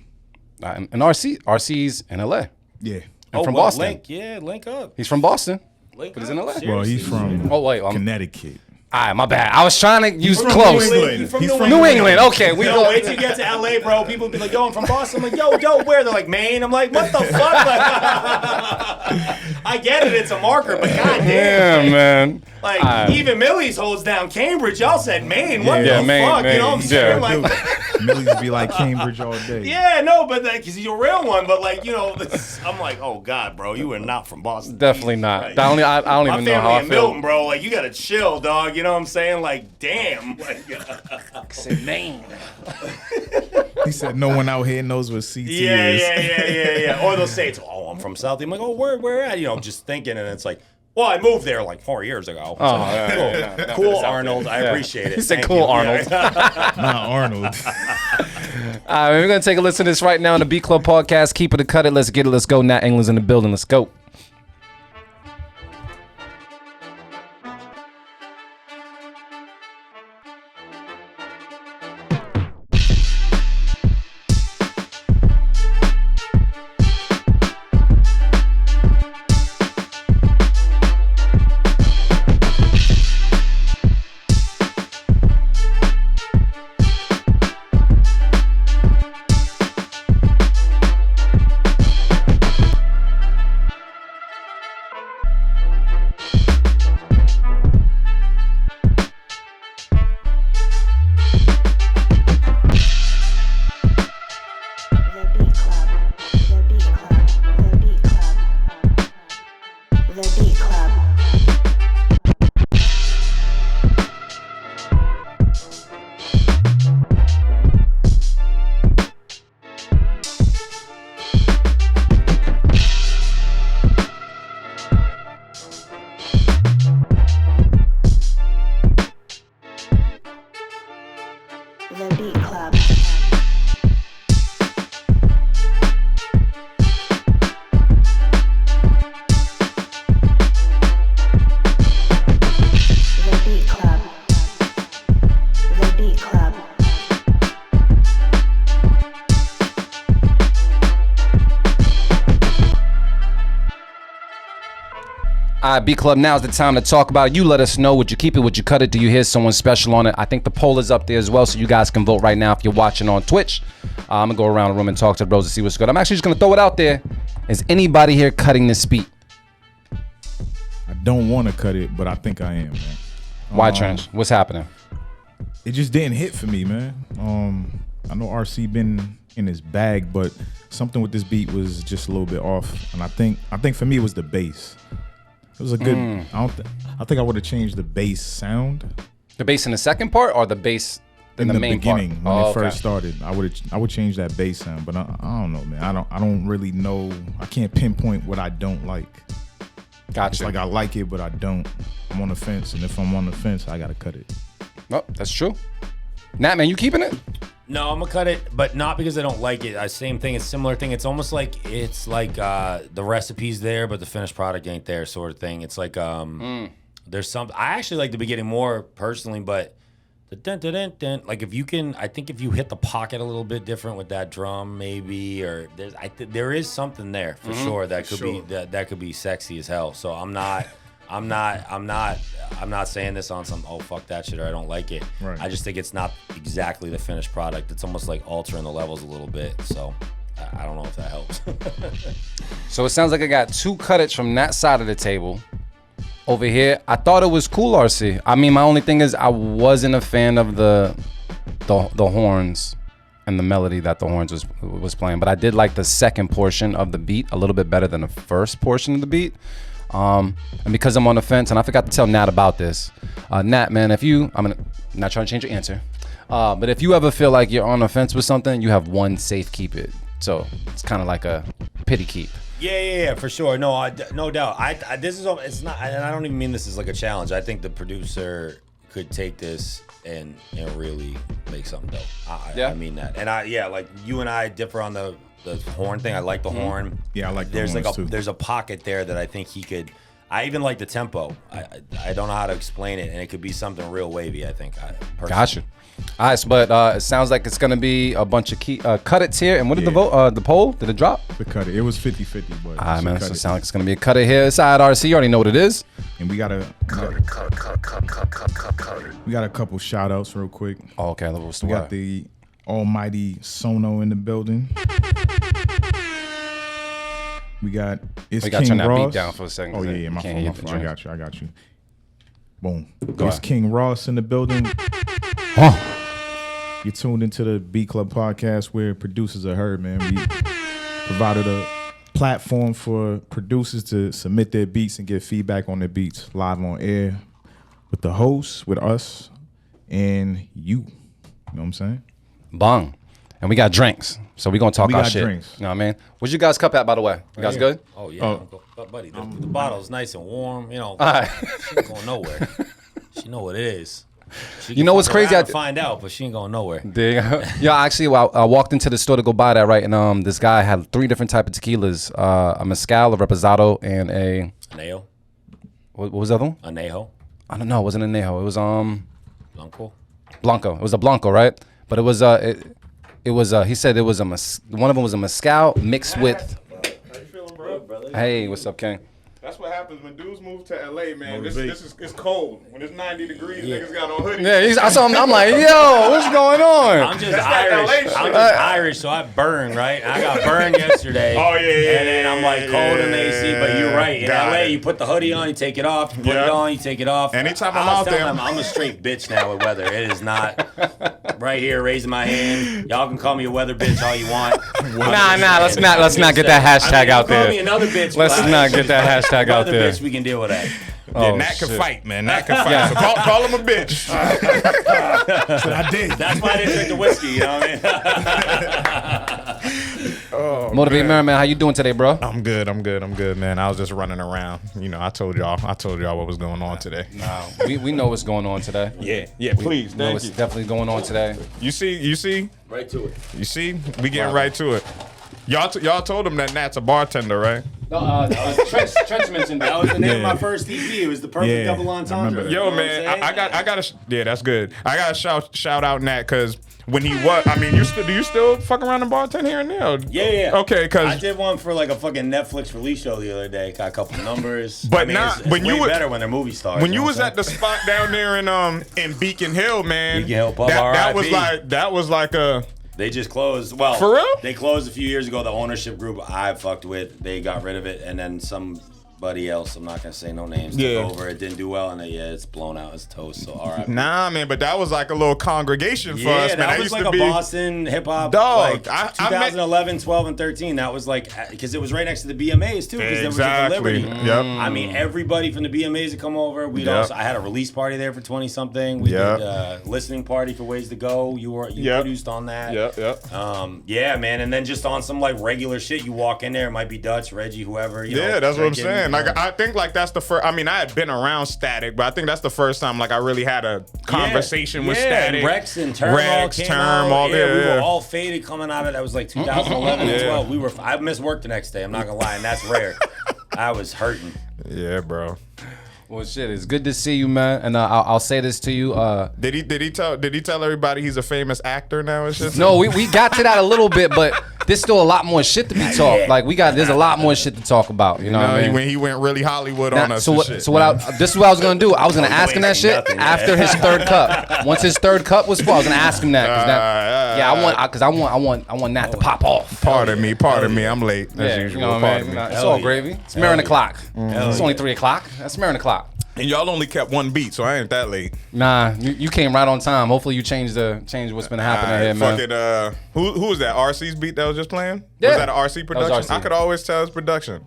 And RC's in LA. Yeah. And from Boston. Link up. He's from Boston. Link But he's up. in LA. Well, he's from Oh wait, Connecticut. all right, my bad. I was trying to use from close. New England. He's from He's New from New England. Okay, we Yo, go. wait till you get to LA, bro. People be like, yo, I'm from Boston. I'm like, yo, where? They're like, Maine. I'm like, what the fuck? I get it, it's a marker, but goddamn. Yeah, man. Like, even Millie's holds down Cambridge. Y'all said Maine. What Yeah, the Maine, fuck? You know what I'm Maine. saying? Yeah. Like, Millie's be like Cambridge all day. yeah, no, but because you're a real one. But like, you know, I'm like, oh God, bro, you are not from Boston. Definitely not. Right. I don't My even know how family I in feel. Milton, bro. Like, you gotta chill, dog. You know what I'm saying? Like, damn. Like, Maine. He said no one out here knows what CT is. yeah. Or they'll say, it's, oh, I'm from South. I'm like, oh, where at? You know, just thinking, and it's like, well, I moved there like 4 years ago. Oh, So, yeah. cool, Arnold. I Yeah. appreciate it. He said, Thank cool, you. Arnold. Not Arnold. All right, we're gonna take a listen to this right now on the Beat Club podcast. Keep it or cut it. Let's get it. Let's go. Nat England's in the building. Let's go. The Beat Club. The Beat Club. The Beat Club. The Beat Club. The Beat Club. The Beat Club. The Beat Club. All right, Beat Club, now's the time to talk about it. You let us know. Would you keep it? Would you cut it? Do you hear someone special on it? I think the poll is up there as well, so you guys can vote right now if you're watching on Twitch. I'm going to go around the room and talk to the bros to see what's good. I'm actually just going to throw it out there. Is anybody here cutting this beat? I don't want to cut it, but I think I am, man. Why, Trench? What's happening? It just didn't hit for me, man. I know RC been in his bag, but something with this beat was just a little bit off. And I think for me it was the bass. It was a good. I think I would have changed the bass sound The bass in the second part or the bass in the main beginning part? when it first started. I would change that bass sound, but I don't know, man. I don't really know. I can't pinpoint what I don't like. It's Gotcha. like I like it, but I don't. I'm on the fence, and if I'm on the fence, I gotta cut it. Oh, that's true. Nat, man, you keeping it? No, I'm gonna cut it, but not because I don't like it. Same thing, it's similar thing. It's almost like the recipe's there, but the finished product ain't there, sort of thing. It's like there's some. I actually like the beginning more personally, but the dun dun dun dun. Like if you can, I think if you hit the pocket a little bit different with that drum, maybe, or there is something there for sure that could be that could be sexy as hell. So I'm not saying this on some, oh, fuck that shit, or I don't like it. Right. I just think it's not exactly the finished product. It's almost like altering the levels a little bit. So I don't know if that helps. So it sounds like I got two cut-its from that side of the table. Over here, I thought it was cool, RC. I mean, my only thing is I wasn't a fan of the horns and the melody that the horns was playing, but I did like the second portion of the beat a little bit better than the first portion of the beat. And because I'm on the fence, and I forgot to tell Nat about this. Nat, man, I'm not trying to change your answer, but if you ever feel like you're on the fence with something, you have one safe keep it. So it's kind of like a pity keep. Yeah, for sure. No, no doubt. It's not, and I don't even mean this as like a challenge. I think the producer could take this and really make something dope. Yeah? I mean that. And like you and I differ on the horn thing. I like the horn. Yeah, I like the There's horns like too. there's a pocket there that I think he could. I even like the tempo. I don't know how to explain it, and it could be something real wavy. I think. Gotcha. All right, but it sounds like it's gonna be a bunch of key cut it's here. And what did the vote? The poll? Did it drop? The cut it. It was 50-50, but All right, man. cut So it it. sounds like it's gonna be a cut it here. Side RC, you already know what it is. And we got a couple shout outs real quick. Oh, okay. What's the We got the almighty Sono in the building. We got it's We got to King turn that Ross. beat down for a second. Oh yeah, my Can't fault. hear My the fault. drums. I got you. Boom. Go It's ahead. King Ross in the building. Huh. You tuned into the B Club podcast where producers are heard, man. We provided a platform for producers to submit their beats and get feedback on their beats live on air with the hosts, with us, and you. You know what I'm saying? Bong. And we got drinks. So we're gonna talk We our got shit. drinks. You know what I mean? What's your guys' cup at, by the way? You guys good? Oh yeah, But buddy. The bottle's nice and warm. You know, right. she ain't going nowhere. She know what it is. She You can know what's fuck crazy? around and find out, but she ain't going nowhere. Yeah, actually, I walked into the store to go buy that, right? And this guy had 3 different type of tequilas: a mezcal, a reposado, and a Anejo, what was the other one? Anejo, I don't know. It wasn't a Nejo. It was Blanco. Blanco. It was a Blanco, right? But it was it was he said it was one of them was a mezcal mixed with. How you feeling, bro? Hey, what's up, King? That's what happens when dudes move to LA, man. This is it's cold. When it's 90 degrees, niggas got on hoodies. Yeah, I saw him. I'm like, yo, what's going on? I'm just That's that Irish. LA shit. I'm just Irish, so I burn, right? And I got burned yesterday. Oh, yeah. And then I'm like cold in the AC, but you're right. In Got LA, it. you put the hoodie on, you take it off. You put Yeah. it on, you take it off. Anytime I I'm was out telling there. them, I'm a straight bitch now with weather. It is not right here raising my hand. Y'all can call me a weather bitch all you want. Nah, let's not get that hashtag out Call me there. another bitch. Let's but not get that hashtag out Weather there. bitch, we can deal with that. Yeah, Oh, Nat can shit. fight, man. Nat can fight. Yeah. So call him a bitch. That's what I did. That's why I didn't drink the whiskey, you know what I mean? Motivate Merriman, how you doing today, bro? I'm good, man. I was just running around. You know, I told y'all what was going on today. Nah, we know what's going on today. Yeah, please, We know what's definitely going on today. You see, Right to it. we getting right to it. Y'all told him that Nat's a bartender, right? Trench mentioned That was the name of Yeah. my first EP. It was the perfect Yeah, double I entendre. remember that. Yo, You know man, what I'm saying? I gotta, yeah, that's good. I gotta shout out Nat because when he was, I mean, do you still fuck around and bartend here and there? Or- Yeah. Okay, I because did one for like a fucking Netflix release show the other day. Got a couple numbers. But I mean, not- it's when you way were- better when they're movie stars. when you know was what at the spot down there in Beacon Hill, man, Beacon Hill Pub, that was RIP. like a They just closed. Well, For real? They closed a few years ago. The ownership group I fucked with, they got rid of it, and then somebody else, I'm not gonna say no names, Yeah. took over. It didn't do well, and it's blown out. It's toast. So all right. nah, man. But that was like a little congregation for Yeah, us, man. that I was used like to a be. Boston hip hop. Dog, Like I met- 2011, 12, and 13. That was like because it was right next to the BMAs too. Because there was Exactly. a Liberty. Yep. I mean, everybody from the BMAs would come over. We'd Yep. also. I had a release party there for 20 something. We Yep. did a listening party for Ways to Go. You Yep. produced on that. Yep. Yeah, man, and then just on some like regular shit, you walk in there. It might be Dutch, Reggie, whoever. You know, Yeah, that's what I'm drinking, saying. you Like, know. I think like that's the first. I mean, I had been around Static, but I think that's the first time like I really had a conversation with Static. And Rex and Term Rex, all came Term, out. all yeah, we there. were all faded coming out of that was like 2011 and 12. I missed work the next day. I'm not gonna lie, and that's rare. I was hurting. Yeah, bro. Well, shit, it's good to see you, man. And I'll say this to you. Did he tell everybody he's a famous actor now and shit? No, we got to that a little bit, but there's still a lot more shit to be talked. Like there's a lot more shit to talk about. You know what I mean? when he went really Hollywood on Now, us. so and what? shit, So what? This is what I was gonna do. I was gonna ask him that shit nothing, after his third cup. Once his third cup was full, I was gonna ask him that. I want Nat to pop off. Pardon me. I'm late as Yeah, usual. you know what I Pardon mean? me. It's all gravy. It's mirroring the clock. It's only 3 o'clock. That's mirroring the clock. And y'all only kept one beat, so I ain't that late. Nah, you came right on time. Hopefully you changed what's been happening here, man. Fuck it. Who was that? RC's beat that was just playing? Yeah. Was that an RC That production? was RC. I could always tell it's production.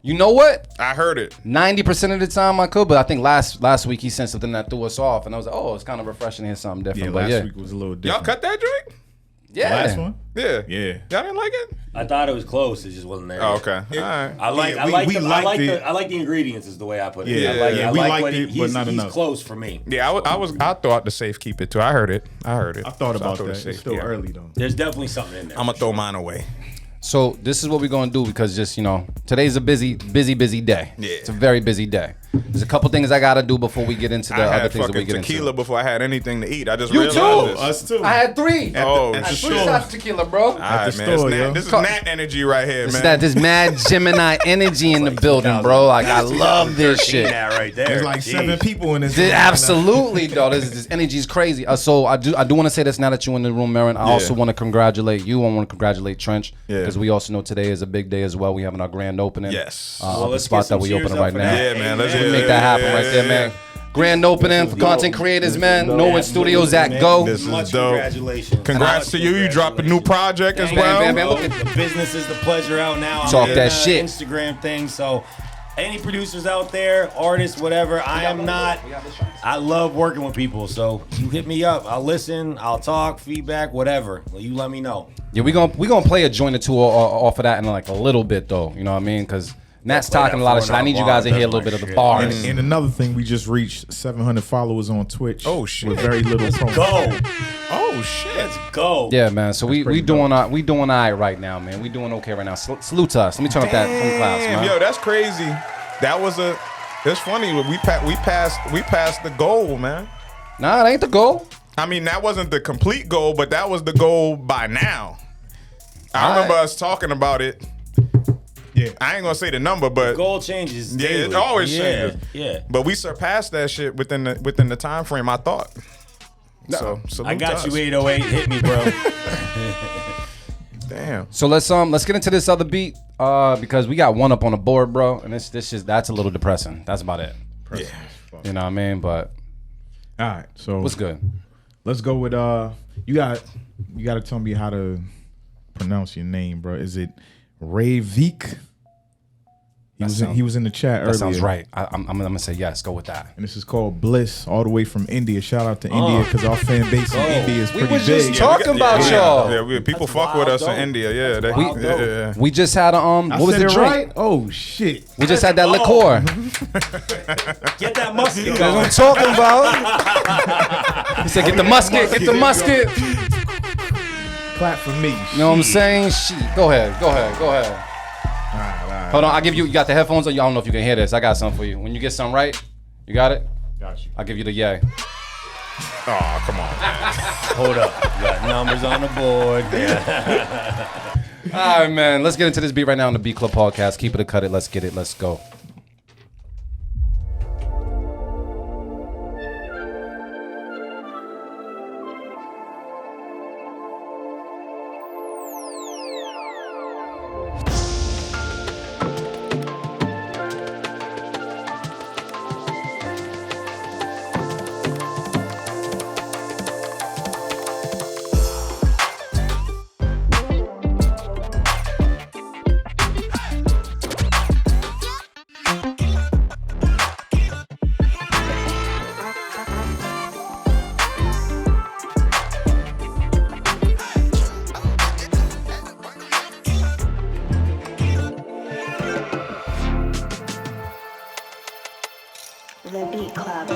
You know what? I heard it. 90% of the time I could, but I think last week he sent something that threw us off, and I was like, oh, it's kind of refreshing to hear something different. Yeah, but last week was a little Y'all different. cut that joint? yeah. Last one? Yeah. Yeah. Y'all didn't like it? I thought it was close. It just wasn't there. Oh, okay. All right. I like. Yeah, I like. we The, I liked like it. the. I like the ingredients. Is the way I put it. Yeah, I like, yeah, I we like liked what it, but he's, not he's enough. close for me. Yeah, I thought the safe keep it too. I heard it. I thought So about threw the that. safe, It's still yeah. early though. There's definitely something in there. I'm gonna throw mine away. So this is what we're gonna do because just today's a busy day. Yeah. It's a very busy day. There's a couple things I gotta do before we get into the I other had things that we fucking get tequila into. before I had anything to eat. I just You realized too. this. Us too. I had 3. Oh, at the shit. 3 store. shots of tequila, bro. All right, At the man. store, This, yo. this is Nat energy right here, This man. is that this mad Gemini energy in the building, bro. Like I love this shit. That right there. There's like Jeez. 7 people in this. room right now. Absolutely, though. This energy is crazy. So I do want to say this now that you're in the room, Marin. I also want to congratulate you. I want to congratulate Trench Yeah. because we also know today is a big day as well. We having our grand opening. Yes. Of the let's spot get some that we cheers opening up right for now. that. Yeah, man. Let's We make that happen right there, man. Grand opening for content creators, man. Norwood Studios at Go. This is Much dope. congratulations. Congrats Much to you. You dropped a new project as Thank well. Bam, bam, bam. you. The business is the pleasure out now. I'm Talk doing that a shit. Instagram thing. So, any producers out there, artists, whatever, I am not. I love working with people. So you hit me up. I'll listen. I'll talk. Feedback. Whatever. You let me know. Yeah, we gonna play a joint or two off of that in like a little bit though. You know what I mean? Because Nat's play talking that a lot of for shit. I an need you hour. guys to hear a That's little my bit of the shit. bars. And another thing, we just reached 700 followers on Twitch. Oh, shit. With very little promo. Go. Oh, shit. Let's go. Yeah, man. So we pretty doing all right right now, man. We doing okay right now. Salute to us. Let me turn up that from clouds, Damn, man. yo, that's crazy. That was it's funny. We passed the goal, man. Nah, it ain't the goal. I mean, that wasn't the complete goal, but that was the goal by now. I remember us talking about it. Yeah. I ain't gonna say the number, but Goal changes. yeah, daily. it always yeah, changes. Yeah. But we surpassed that shit within the time frame. I thought. So salute I got to you, us. 808. Hit me, bro. Damn. So let's get into this other beat because we got one up on the board, bro, and that's a little depressing. That's about it. Yeah. You know what I mean? But All right. So what's good? let's go with you got to tell me how to pronounce your name, bro. Is it Ravik? He was in the chat earlier. That sounds right. I'm gonna say yes. Go with that. And this is called Bliss, all the way from India. Shout out to India because our fan base in India is We pretty was just big. talking about y'all. Yeah, people That's fuck with wild us dope. in India. Yeah, That's wild dope. yeah. We just had a I what was said the it drink? right? Oh shit! We just had that Oh. liqueur. Get that musket That's what going. I'm talking about. He said, "Get the musket, get the musket." Clap for me. You know what I'm saying? Shit. Go ahead. All right. Hold on. You got the headphones on? I don't know if you can hear this. I got something for you. When you get something right, you got it? Got you. I'll give you the yay. Oh, come on. Hold up. You got numbers on the board. All right, man. Let's get into this beat right now on the Beat Club podcast. Keep it or cut it. Let's get it. Let's go. The Beat Club.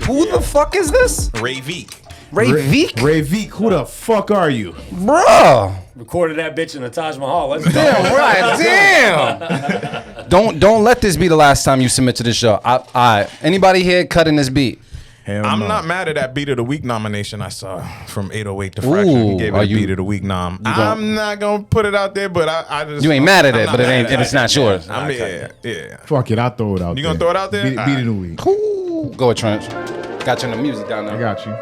Who the fuck is this? Ray Veek. Ray Veek? Ravik, who the fuck are you? Bruh. Recorded that bitch in the Taj Mahal. Let's go. Damn right. Damn. Don't let this be the last time you submit to this show. Anybody here cutting this beat? Hell I'm no. not mad at that Beat of the Week nomination I saw from 808 to Fracture. He gave it are a you- Beat of the Week nom. gon- I'm not gonna put it out there, but I just You ain't mad at I'm it, not but it mad ain't. at It's it. not yours. I mean, yeah. Fuck it, I'll throw it out You there. gonna throw it out there? Beat All of the week. Ooh, go ahead, Trench. Got you in the music down there. I got you.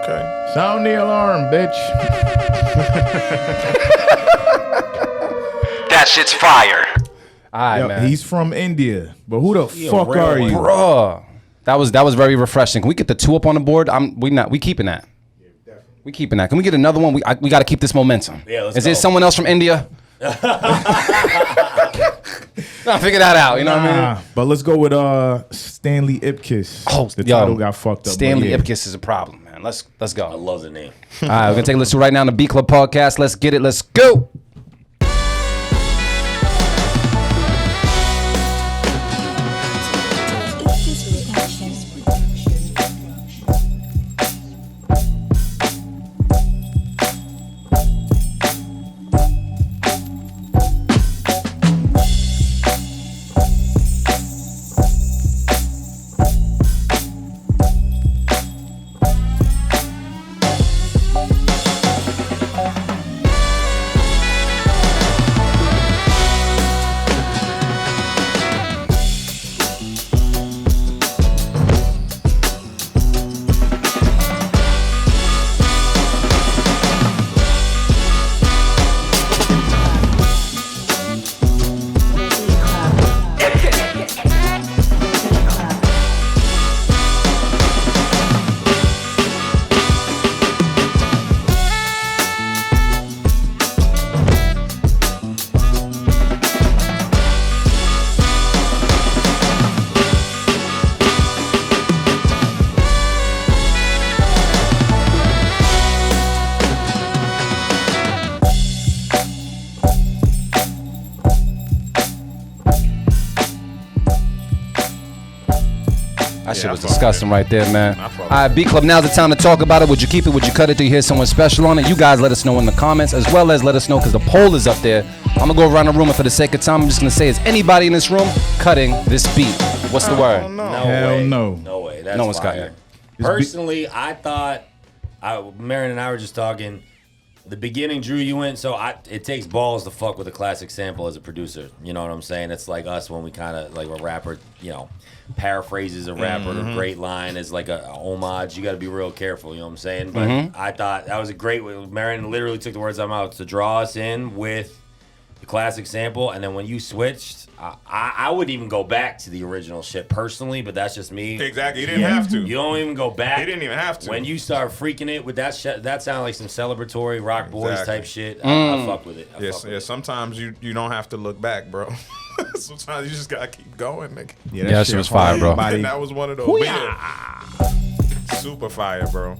Okay. Sound the alarm, bitch. That shit's fire. All right, Yo, man. he's from India, but who the fuck real are one. you? Bruh. That was very refreshing. Can we get the 2 up on the board? We keeping that. We keeping that. Can we get another one? We got to keep this momentum. Yeah, let's Is there go. someone else from India? No, figure that out. You know what I mean? Nah, but let's go with Stanley Ipkiss. Oh, the yo, title got fucked up. Stanley but yeah. Ipkiss is a problem, man. Let's go. I love the name. All right, we're gonna take a listen right now on the B Club podcast. Let's get it. Let's go. That shit was disgusting right there, man. All right, B Club, now's the time to talk about it. Would you keep it? Would you cut it? Do you hear someone special on it? You guys let us know in the comments, as well as let us know because the poll is up there. I'm going to go around the room, and for the sake of time, I'm just going to say, is anybody in this room cutting this beat? What's the word? No Hell way. no. No way. That's No one's fire. cutting it. Personally, I thought, Marion and I were just talking. The beginning, Drew, you went. So it takes balls to fuck with a classic sample as a producer. You know what I'm saying? It's like us when we kind of like a rapper, paraphrases a rapper. A great line is like a homage. You got to be real careful. You know what I'm saying? But I thought that was a great way. Marion literally took the words out of my mouth to draw us in with the classic sample, and then when you switched, I wouldn't even go back to the original shit personally, but that's just me. Exactly. You didn't have to. You don't even go back. He didn't even have to. When you start freaking it with that shit, that sounded like some celebratory rock boys Exactly. type shit. I fuck with it. I Yes, fuck with yeah. it. Sometimes you don't have to look back, bro. Sometimes you just gotta keep going, nigga. Yeah, that shit was fire, bro. And that was one of those. But yeah, super fire, bro.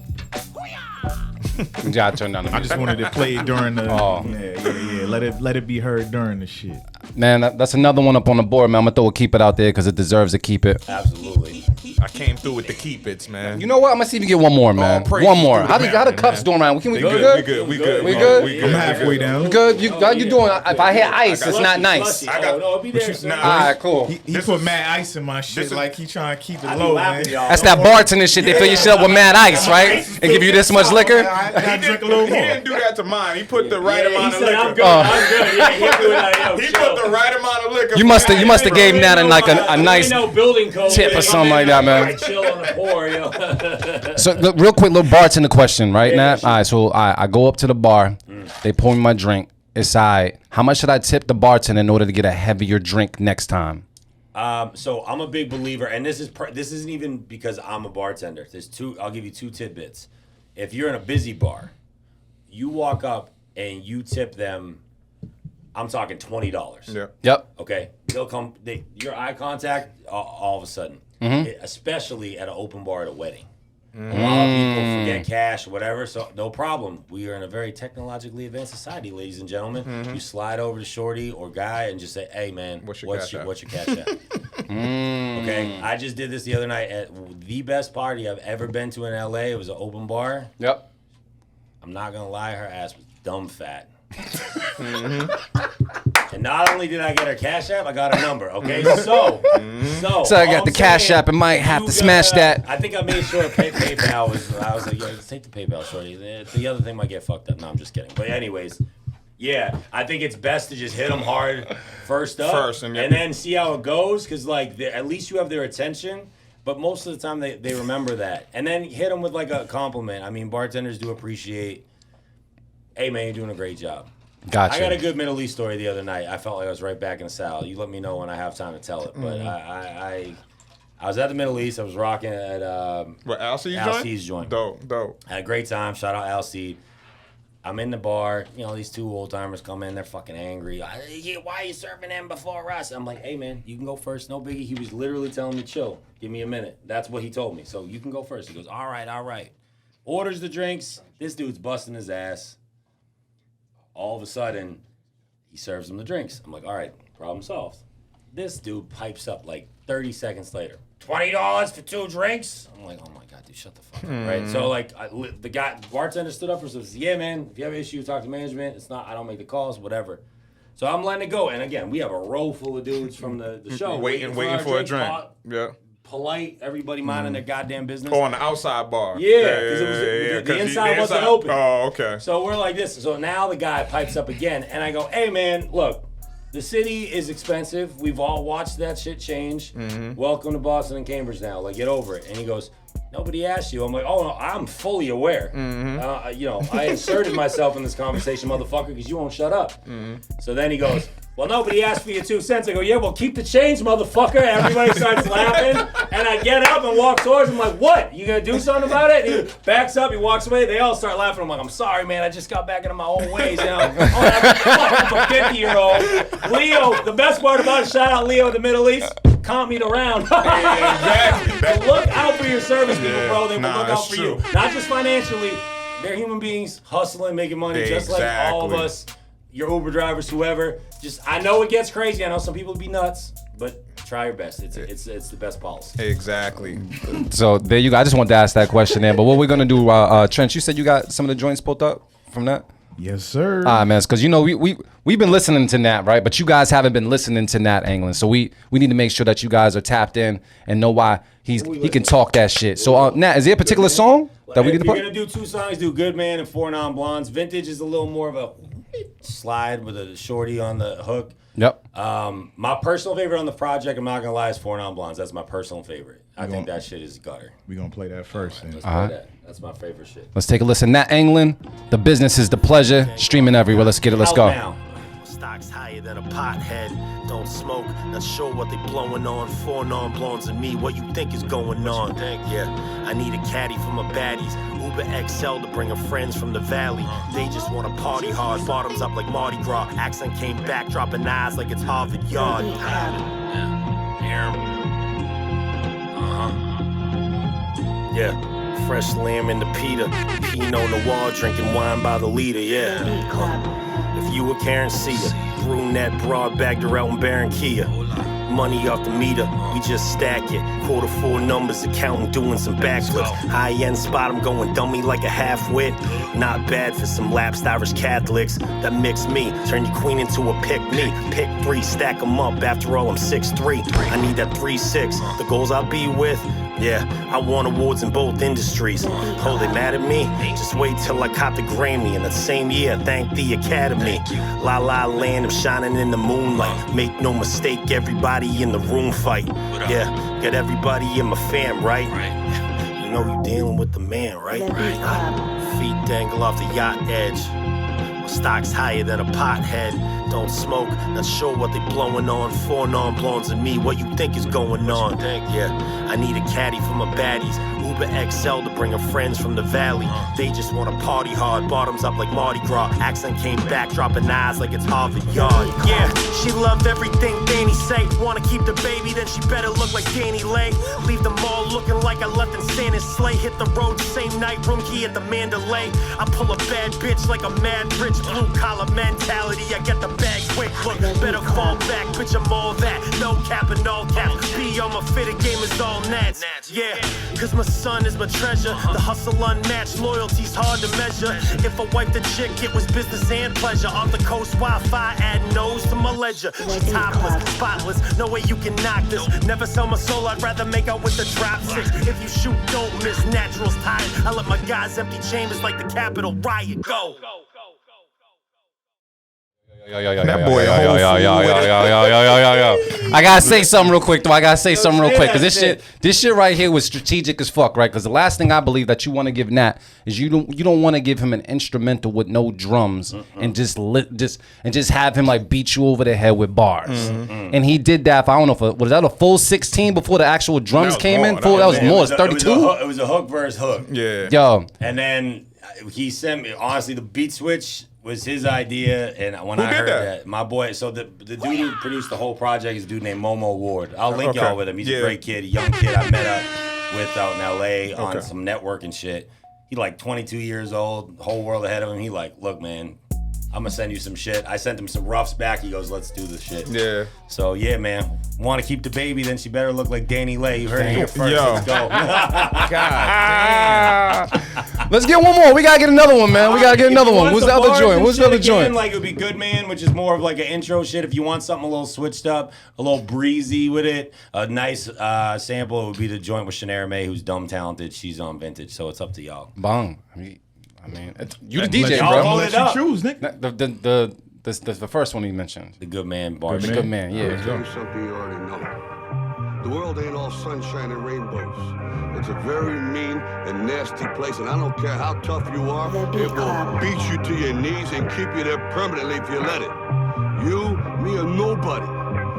You gotta turn down the I music. just wanted to play it during the. Oh. Yeah. Let it be heard during the shit. Man, that's another one up on the board, man. I'm going to throw a keep it out there because it deserves to keep it. Absolutely. I came through with the keep its, man. You know what? I'm going to see if we get one more, man. praise One more. to the How the mountain, cups man. doing around? Can we We go good, good? we good. We good? I'm halfway down. You good? How you doing? If I hear ice, it's not nice. I got- it'll be there. nah, All right, cool. He This put is- mad ice in my shit this is- like he trying to keep it I be low, laughing, man. y'all. That's that bartender shit. They fill your shit up with mad ice, right? And give you this much liquor. I He drink a didn't, little he more. didn't do that to mine. He put the right amount of he said, I'm liquor. good. I'm good. Yeah, he'll do it like, yo, He chill. put the right amount of liquor. You must have gave him that in like a There nice ain't no building code. tip or something like that, man. Chill on the pour, yo. So look, real quick, little bartender question, right, Yeah, Nat? All right, so I go up to the bar. They pour me my drink. It's all right. How much should I tip the bartender in order to get a heavier drink next time? So I'm a big believer, and this isn't even because I'm a bartender. I'll give you 2 tidbits. If you're in a busy bar, you walk up and you tip them. I'm talking $20. Yeah. Yep. Okay, they'll come. Your eye contact all of a sudden, especially at an open bar at a wedding. A lot of people forget cash or whatever, so no problem. We are in a very technologically advanced society, ladies and gentlemen. You slide over to shorty or guy and just say, "Hey, man, What's your what's cash your app?" cash app?" Okay, I just did this the other night at the best party I've ever been to in LA. It was an open bar. Yep. I'm not gonna lie, her ass was dumb fat. And not only did I get her Cash App, I got her number. Okay, so I got the Cash App and might have to smash that. I think I made sure PayPal was. I was like, yo, let's take the PayPal, shorty. The other thing might get fucked up. No, I'm just kidding. But anyways, yeah, I think it's best to just hit them hard first up, and then see how it goes. Because like, at least you have their attention. But most of the time they remember that, and then hit them with like a compliment. I mean, bartenders do appreciate. Hey man, you're doing a great job. Gotcha. I got a good Middle East story the other night. I felt like I was right back in the saddle. You let me know when I have time to tell it. But I was at the Middle East. I was rocking at Alcee's joint. Dope. Had a great time. Shout out Alcee. I'm in the bar. You know, these two old timers come in. They're fucking angry. Why are you serving them before us? I'm like, hey man, you can go first. No biggie. He was literally telling me, chill. Give me a minute. That's what he told me. So you can go first. He goes, all right. Orders the drinks. This dude's busting his ass. All of a sudden, he serves them the drinks. I'm like, all right, problem solved. This dude pipes up like 30 seconds later. $20 for 2 drinks? I'm like, oh my God, dude, shut the fuck up, right? So like, the bartender stood up for us and said, yeah, man, if you have an issue, talk to management. It's not, I don't make the calls, whatever. So I'm letting it go. And again, we have a row full of dudes from the show. waiting for a drink. Yeah. Polite, everybody minding their goddamn business. Oh, on the outside bar. Yeah, because the inside wasn't open. Oh, okay. So we're like this. So now the guy pipes up again, and I go, hey, man, look, the city is expensive. We've all watched that shit change. Welcome to Boston and Cambridge now. Like, get over it. And he goes, nobody asked you. I'm like, oh, no, I'm fully aware. I inserted myself in this conversation, motherfucker, because you won't shut up. So then he goes, well, nobody asked for your 2 cents. I go, yeah, well, keep the change, motherfucker. Everybody starts laughing. And I get up and walk towards him. I'm like, what? You gonna do something about it? And he backs up, he walks away. They all start laughing. I'm like, I'm sorry, man. I just got back into my old ways. You know? I'm a 50-year-old. Leo, the best part about it, shout out Leo in the Middle East. Calm me around. Exactly. Look out for your service people, bro. They will look out for true. you. Not just financially. They're human beings hustling, making money, just like all of us. Your Uber drivers, whoever. Just, I know it gets crazy. I know some people be nuts, but try your best. It's the best policy. Exactly. So there you go. I just wanted to ask that question there. But what we're gonna do, Trent? You said you got some of the joints pulled up from that. Yes, sir. Man, because we've been listening to Nat, right? But you guys haven't been listening to Nat Anglin, so we need to make sure that you guys are tapped in and know why he can talk that shit. So Nat, is there a particular song that we need to put? If you're gonna do 2 songs, do Good Man and 4 Non-Blondes. Vintage is a little more of a slide with a shorty on the hook. Yep. My personal favorite on the project, I'm not gonna lie, is 4 Non-Blondes. That's my personal favorite. I think that shit is gutter. We're going to play that first. Let's play that. That's my favorite shit. Let's take a listen. Nat Anglin, The Business is the Pleasure, streaming everywhere. Let's get it. Let's go. Now. Stocks higher than a pothead. Don't smoke, not sure what they blowing on. 4 non-blondes and me, what you think is going on? Yeah, I need a caddy for my baddies. Uber XL to bring her friends from the valley. They just wanna party hard, bottoms up like Mardi Gras. Accent came back, dropping eyes like it's Harvard Yard. Yeah, fresh lamb in the pita. Pinot Noir, drinking wine by the liter, yeah. If you were Karen Cia, brunette broad bagged her out in Barranquilla. Money off the meter, we just stack it. Q4 numbers, accounting, doing some backflips. High-end spot, I'm going dummy like a half-wit. Not bad for some lapsed Irish Catholics that mix me. Turn your queen into a pick-me. Pick 3, stack them up. After all, I'm 6'3". I need that 3'6". The goals I'll be with, yeah, I won awards in both industries. Oh, they mad at me? Just wait till I caught the Grammy. In that same year, thank the Academy. La La Land, I'm shining in the moonlight. Make no mistake, everybody in the room fight. Yeah, got everybody in my fam, right? You know you dealing with the man, right? Feet dangle off the yacht edge. Stocks higher than a pothead. Don't smoke, not sure what they blowing on. 4 non-blondes and me, what you think is going on? Yeah, I need a caddy for my baddies. Uber XL to bring her friends from the valley. They just wanna party hard, bottoms up like Mardi Gras. Accent came back, dropping eyes like it's Harvard Yard. Yeah, she loved everything Danny say. Wanna keep the baby, then she better look like Danny Lay. Leave them all looking like I left in Santa's sleigh. Hit the road the same night, room key at the Mandalay. I pull a bad bitch like a mad rich blue collar mentality. I get the bag quick, look, better fall back, bitch, I'm all that. No cap and all caps. Be on my fitted game is all nats. Yeah, cause my son is my treasure. The hustle unmatched, loyalty's hard to measure. If I wipe the chick, it was business and pleasure. Off the coast, Wi-Fi, add nose to my ledger. She's topless, spotless, no way you can knock this. Never sell my soul, I'd rather make out with the drop six. If you shoot, don't miss, natural's tired. I let my guys empty chambers like the Capitol riot. Go. That boy a whole fool with it. I gotta say something real quick, though. Cause this shit right here was strategic as fuck, right? Cause the last thing I believe that you want to give Nat is you don't want to give him an instrumental with no drums and just have him like beat you over the head with bars. And he did that. For, I don't know, was that a full 16 before the actual drums came in? That was more. 32. It was a hook versus hook. Yeah. Yo. And then he sent me. Honestly, the beat switch was his idea, and when I heard that, my boy. So the dude who produced the whole project is a dude named Momo Ward. I'll link y'all with him. He's a great kid, a young kid I met up with out in L.A. on some networking shit. He like 22 years old, whole world ahead of him. He like, look, man, I'm gonna send you some shit. I sent him some roughs back. He goes, let's do this shit. Yeah. So yeah, man. Want to keep the baby? Then she better look like Danny Lay. You heard it here first. Yo. Let's go. God damn. Let's get one more. We gotta get another one, man. We gotta get another one. What's the other joint? What's the other joint? Like it would be Good Man, which is more of like an intro shit. If you want something a little switched up, a little breezy with it, a nice sample, it would be the joint with Shanaira May, who's dumb talented. She's on Vintage, so it's up to y'all. Bong. I mean, you the DJ, y'all bro. let you choose, Nick. The first one you mentioned. The Good Man bar. The Good Man, yeah. I'll tell you something you already know. The world ain't all sunshine and rainbows. It's a very mean and nasty place, and I don't care how tough you are, it will beat you to your knees and keep you there permanently if you let it. You, me, or nobody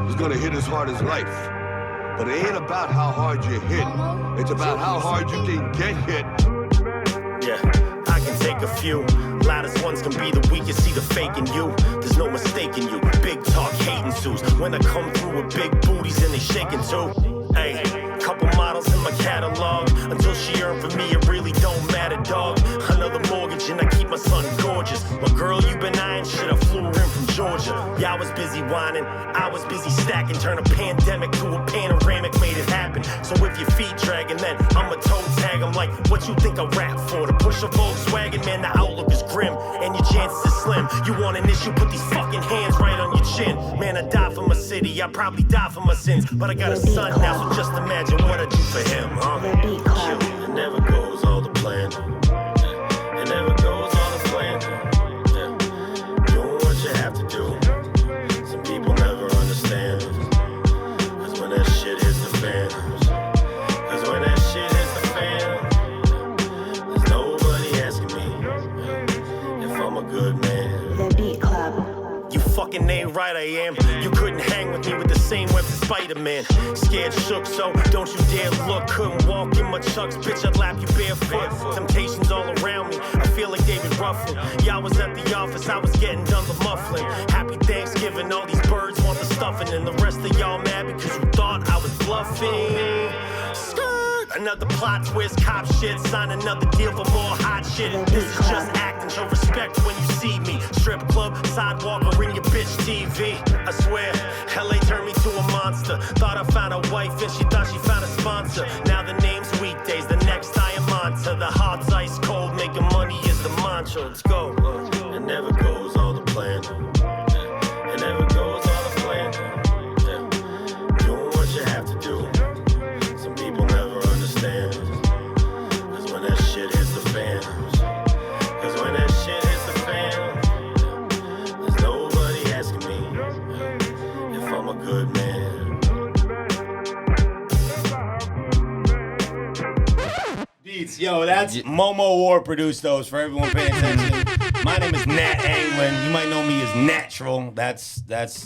is gonna hit as hard as life. But it ain't about how hard you hit. It's about how hard you can get hit. Yeah, I can take a few. Loudest ones can be the weakest, see the fake in you. There's no mistaking you. Big talk, hating suits. When I come through with big booties and they shaking too. Hey, couple models in my catalog. Until she earned for me, it really don't matter, dog. Another mortgage and I keep my son gorgeous. My girl, you been eyeing shit, I flew her in from Georgia. Yeah, I was busy whining, I was busy stacking. Turn a pandemic to a panoramic, made it happen. So if your feet dragging, then I'm a toe tag. I'm like, what you think I rap for? To push a Volkswagen, man, the outlook is grim. And your chances are slim. You want an issue, put these fucking hands right on your chin. Man, I die for my city, I probably die for my sins. But I got a son now, so just imagine what I do for him, huh? It never goes all the plan. It never goes all the plan. Doing what you have to do. Some people never understand. Cause when that shit hits the fan. Cause when that shit hits the fan. There's nobody asking me if I'm a good man. The Beat Club. You fucking ain't right, I am. You couldn't hang with me with the same web as Spider-Man. Scared shook, so don't you dare look. Couldn't walk in my chucks, bitch, I'd lap you barefoot. Temptations all around me, I feel like David Ruffin. Yeah, I was at the office, I was getting done the muffling. Happy Thanksgiving, all these birds want the stuffing. And the rest of y'all mad because you thought I was bluffing. Another plot twist, cop shit. Sign another deal for more hot shit. This is just acting, show respect when you see me. Strip club, sidewalk, or in your bitch TV. I swear, LA turned me to a monster. Thought I found a wife and she thought she found a sponsor. Now the name's weekdays, the next I am on to the heart's ice cold. Making money is the mantra, let's go. It never goes all the plan. It never goes all the plan. Doing what you have to do. Some people never understand. Cause when that shit hits the fan. Cause when that shit hits the fan. There's nobody asking me if I'm a good man. Beats, yo, that's Momo Ward produced those for everyone paying attention. My name is Nat Anglin. You might know me as Natural. That's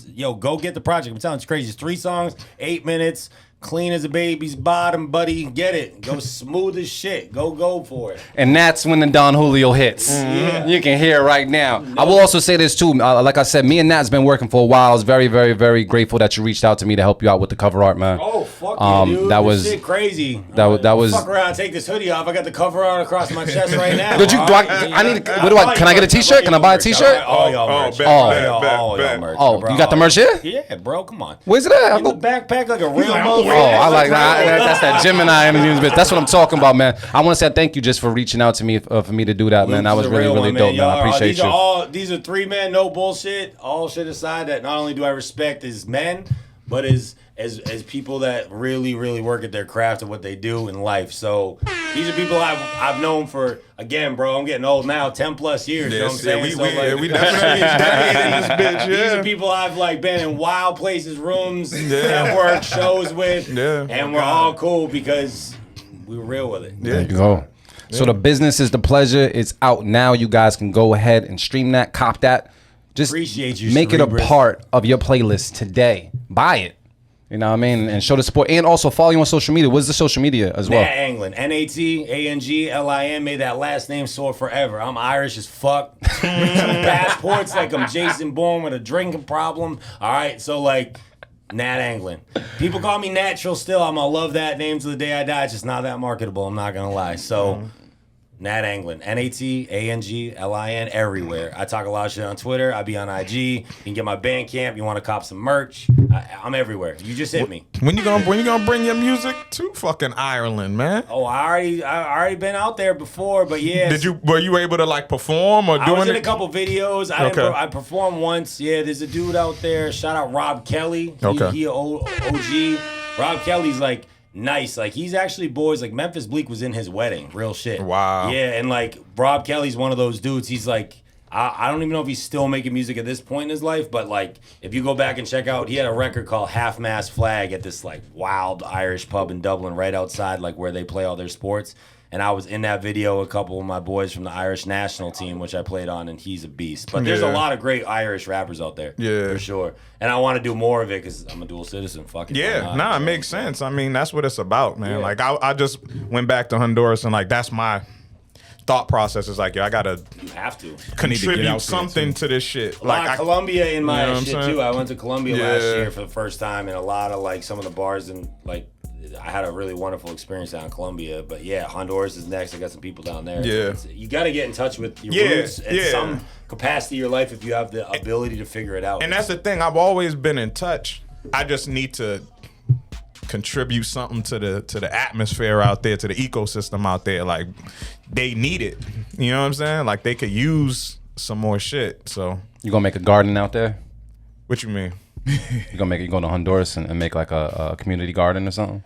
yo, go get the project. I'm telling you, it's crazy. It's 3 songs, 8 minutes. Clean as a baby's bottom, buddy. Get it. Go smooth as shit. Go for it. And that's when the Don Julio hits. Yeah. You can hear it right now. I will also say this too. Like I said, me and Nat's been working for a while. I was very, very, very grateful that you reached out to me to help you out with the cover art, man. Oh, fuck Fuck yeah, dude. That This was shit crazy. that was. Fuck around, take this hoodie off. I got the cover on across my chest right now. Did you? I need. What do I? Can I get a T-shirt? Can I buy a T-shirt? All y'all merch. bet, All bet, y'all bet. merch. Oh, bro. you got the merch here? Yeah, bro. Come on. Where's it at? I'll In the go. backpack like a real Oh, motherfucker. I like that. That's that Gemini energy, but that's what I'm talking about, man. I want to say thank you just for reaching out to me for me to do that, man. That was really, really dope, man. I appreciate you. These are 3 men, no bullshit. All shit aside, that not only do I respect as men, but as people that really, really work at their craft and what they do in life. So these are people I've known for, again, bro, I'm getting old now, 10 plus years. You know what I'm saying? We definitely in this bitch. These Yeah. are people I've like been in wild places, rooms, network shows with, and we're all cool because we were real with it. There you go. So the business is the pleasure. It's out now. You guys can go ahead and stream that, cop that. Just Appreciate you, make it a Cerebrus. part of your playlist today. Buy it. You know what I mean? And show the support. And also follow you on social media. What's the social media as well? Nat Anglin. Natanglin. May that last name soar forever. I'm Irish as fuck. 2 passports like I'm Jason Bourne with a drinking problem. All right, so like Nat Anglin. People call me Natural still. I'm gonna love that name till the day I die. It's just not that marketable. I'm not gonna lie. So Nat Anglin. Natanglin everywhere. I talk a lot of shit on Twitter. I be on IG. You can get my Bandcamp. You want to cop some merch? I'm everywhere. You just hit me. When you gonna bring your music to fucking Ireland, man? Oh, I already been out there before, but yeah. Were you able to like perform or I doing was in it? a couple videos. I performed once. Yeah, there's a dude out there. Shout out Rob Kelly. He OG. Rob Kelly's like nice. Like he's actually boys. Like Memphis Bleak was in his wedding. Real shit. Wow. Yeah, and like Rob Kelly's one of those dudes. He's like, I don't even know if he's still making music at this point in his life, but like if you go back and check out, he had a record called Half Mast Flag at this like wild Irish pub in Dublin, right outside like where they play all their sports. And I was in that video with a couple of my boys from the Irish national team, which I played on, and he's a beast. But there's a lot of great Irish rappers out there, for sure. And I want to do more of it because I'm a dual citizen. Fuck it. Yeah, it makes sense. I mean, that's what it's about, man. Yeah. Like I just went back to Honduras, and like that's my thought process is like, I gotta contribute something to this shit. Like Colombia in my shit too. I went to Colombia last year for the first time, and a lot of like some of the bars and like I had a really wonderful experience down in Colombia. But yeah, Honduras is next. I got some people down there. Yeah, you got to get in touch with your roots at some capacity of your life if you have the ability to figure it out. And that's the thing. I've always been in touch. I just need to contribute something to the atmosphere out there, to the ecosystem out there. Like they need it. You know what I'm saying? Like they could use some more shit. So you gonna make a garden out there? What you mean? You go to Honduras and make like a community garden or something?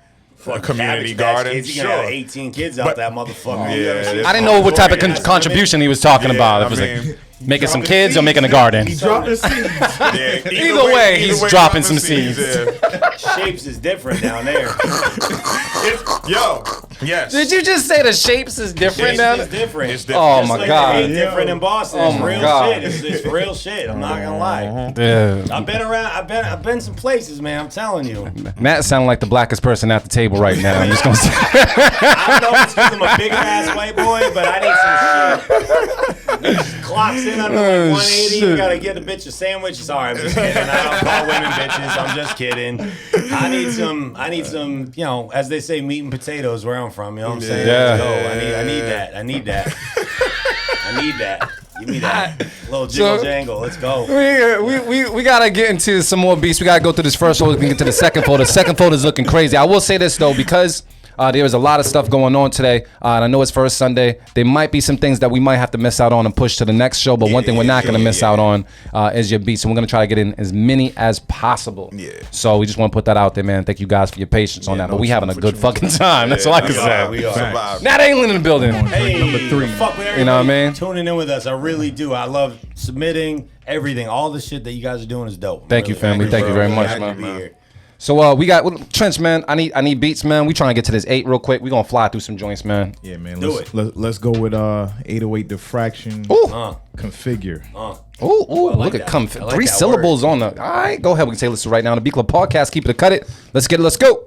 A community garden, kids, you can have 18 kids out that motherfucker. I didn't know what type of contribution he was talking about. It was like making some kids or making a garden. He's dropping seeds. Either way, he's dropping some seeds. Shapes is different down there. Yes. Did you just say the shapes is different down there? It's different. It's different. Oh Just my like God. It's different in Boston. Oh It's my real God. shit. It's real shit. I'm not gonna lie. Yeah. I've been around. I've been some places, man. I'm telling you. Matt sounded like the blackest person at the table right now. I'm just gonna say. I don't know if it's because I'm a big ass white boy, but I need some shit. Clocks in under like 180. You gotta get a bitch a sandwich. Sorry, I'm just kidding. I don't call women bitches. I'm just kidding. I need some. You know, as they say, meat and potatoes where I'm from. You know what I'm saying? Yeah. Let's go. I need that. Give me that little jiggle jangle. Let's go. We gotta get into some more beats. We gotta go through this first folder. We can get to the second folder. The second folder is looking crazy. I will say this though, because there is a lot of stuff going on today, and I know it's first Sunday. There might be some things that we might have to miss out on and push to the next show. But one thing we're not gonna miss out on is your beats, and we're gonna try to get in as many as possible. Yeah. So we just want to put that out there, man. Thank you guys for your patience on that. But we having a good fucking time. That's all I can say. We are. Nat Anglin in the building. Hey, Number 3. fuck with everybody You know what I mean? tuning in with us. I really do. I love submitting everything. All the shit that you guys are doing is dope. Thank you, family. Thank you very much, Happy to be man. here. So we got Trench, man. I need beats, man. We trying to get to this 8 real quick. We gonna fly through some joints, man. Yeah, man. Do Let's go with 808 diffraction. Ooh. Configure. Ooh, like look that. at I like 3 that syllables on the. All right, go ahead. We can say listen right now on the Beat Club podcast. Keep it, cut it. Let's get it. Let's go.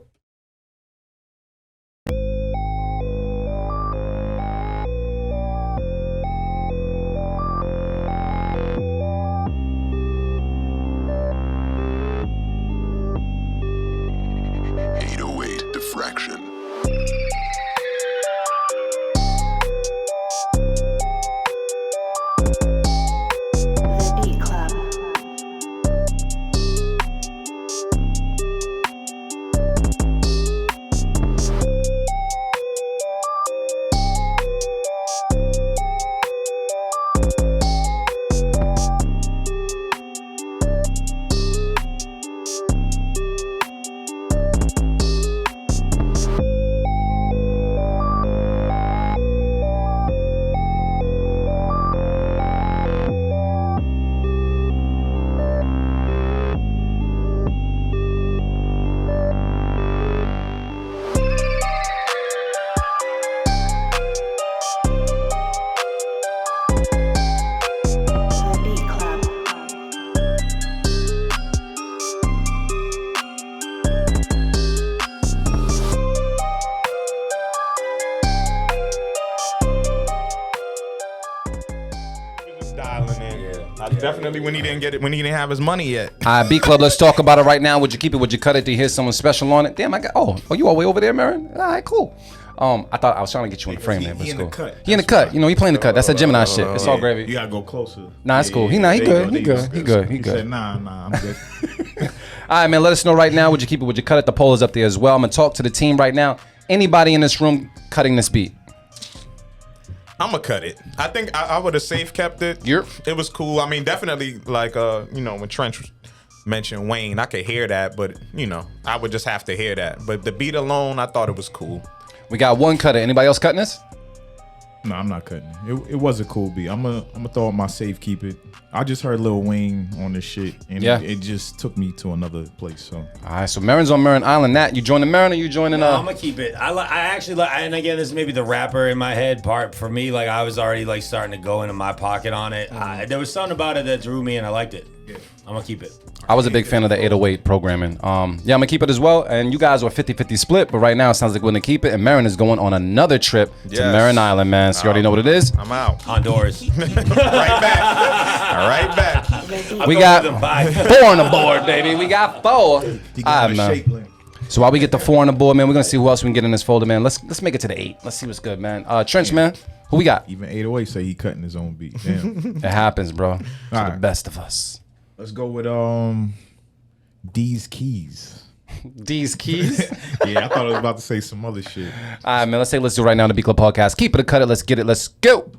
Definitely when he didn't have his money yet. All right, B Club, let's talk about it right now. Would you keep it? Would you cut it? Do you hear someone special on it? Damn, I got. Oh, you all the way over there, Marin? All right, cool. I thought I was trying to get you in the frame there, but it's cool. He in the cut. You know, he playing the cut. That's a Gemini shit. It's all gravy. You gotta go closer. Nah, it's cool. He good. He good. He said, nah, I'm good. All right, man. Let us know right now. Would you keep it? Would you cut it? The poll is up there as well. I'm gonna talk to the team right now. Anybody in this room cutting this beat? I'm gonna cut it. I think I would have safe kept it. It was cool. I mean, definitely like when Trench mentioned Wayne, I could hear that, but I would just have to hear that. But the beat alone, I thought it was cool. We got one cutter. Anybody else cutting this? No, I'm not cutting it. It was a cool beat. I'm gonna throw out my safe, keep it. I just heard Lil Wayne on this shit, and it just took me to another place. So, all right. So Marin's on Marin Island. Nat, you joining Marin or you joining? No, I'm gonna keep it. I actually like, and again, this may be the rapper in my head part for me. Like I was already like starting to go into my pocket on it. There was something about it that drew me, and I liked it. Yeah. I'm gonna keep it. I was a big fan of the 808 programming. Yeah, I'm gonna keep it as well. And you guys were 50-50 split, but right now it sounds like we're gonna keep it. And Marin is going on another trip to Marin Island, man. So you already know what it is. I'm out. Honduras. Right back. We got 4 on the board, baby. We got 4. All right, man. So while we get the 4 on the board, man, we're gonna see who else we can get in this folder, man. Let's make it to the 8. Let's see what's good, man. Trench, man. Who we got? Even 808 say he cutting his own beat. Damn. It happens, bro. To the best of us. Let's go with D's Keys. D's Keys? Yeah, I thought I was about to say some other shit. All right, man. Let's do it right now on the B Club Podcast. Keep it or cut it. Let's get it. Let's go.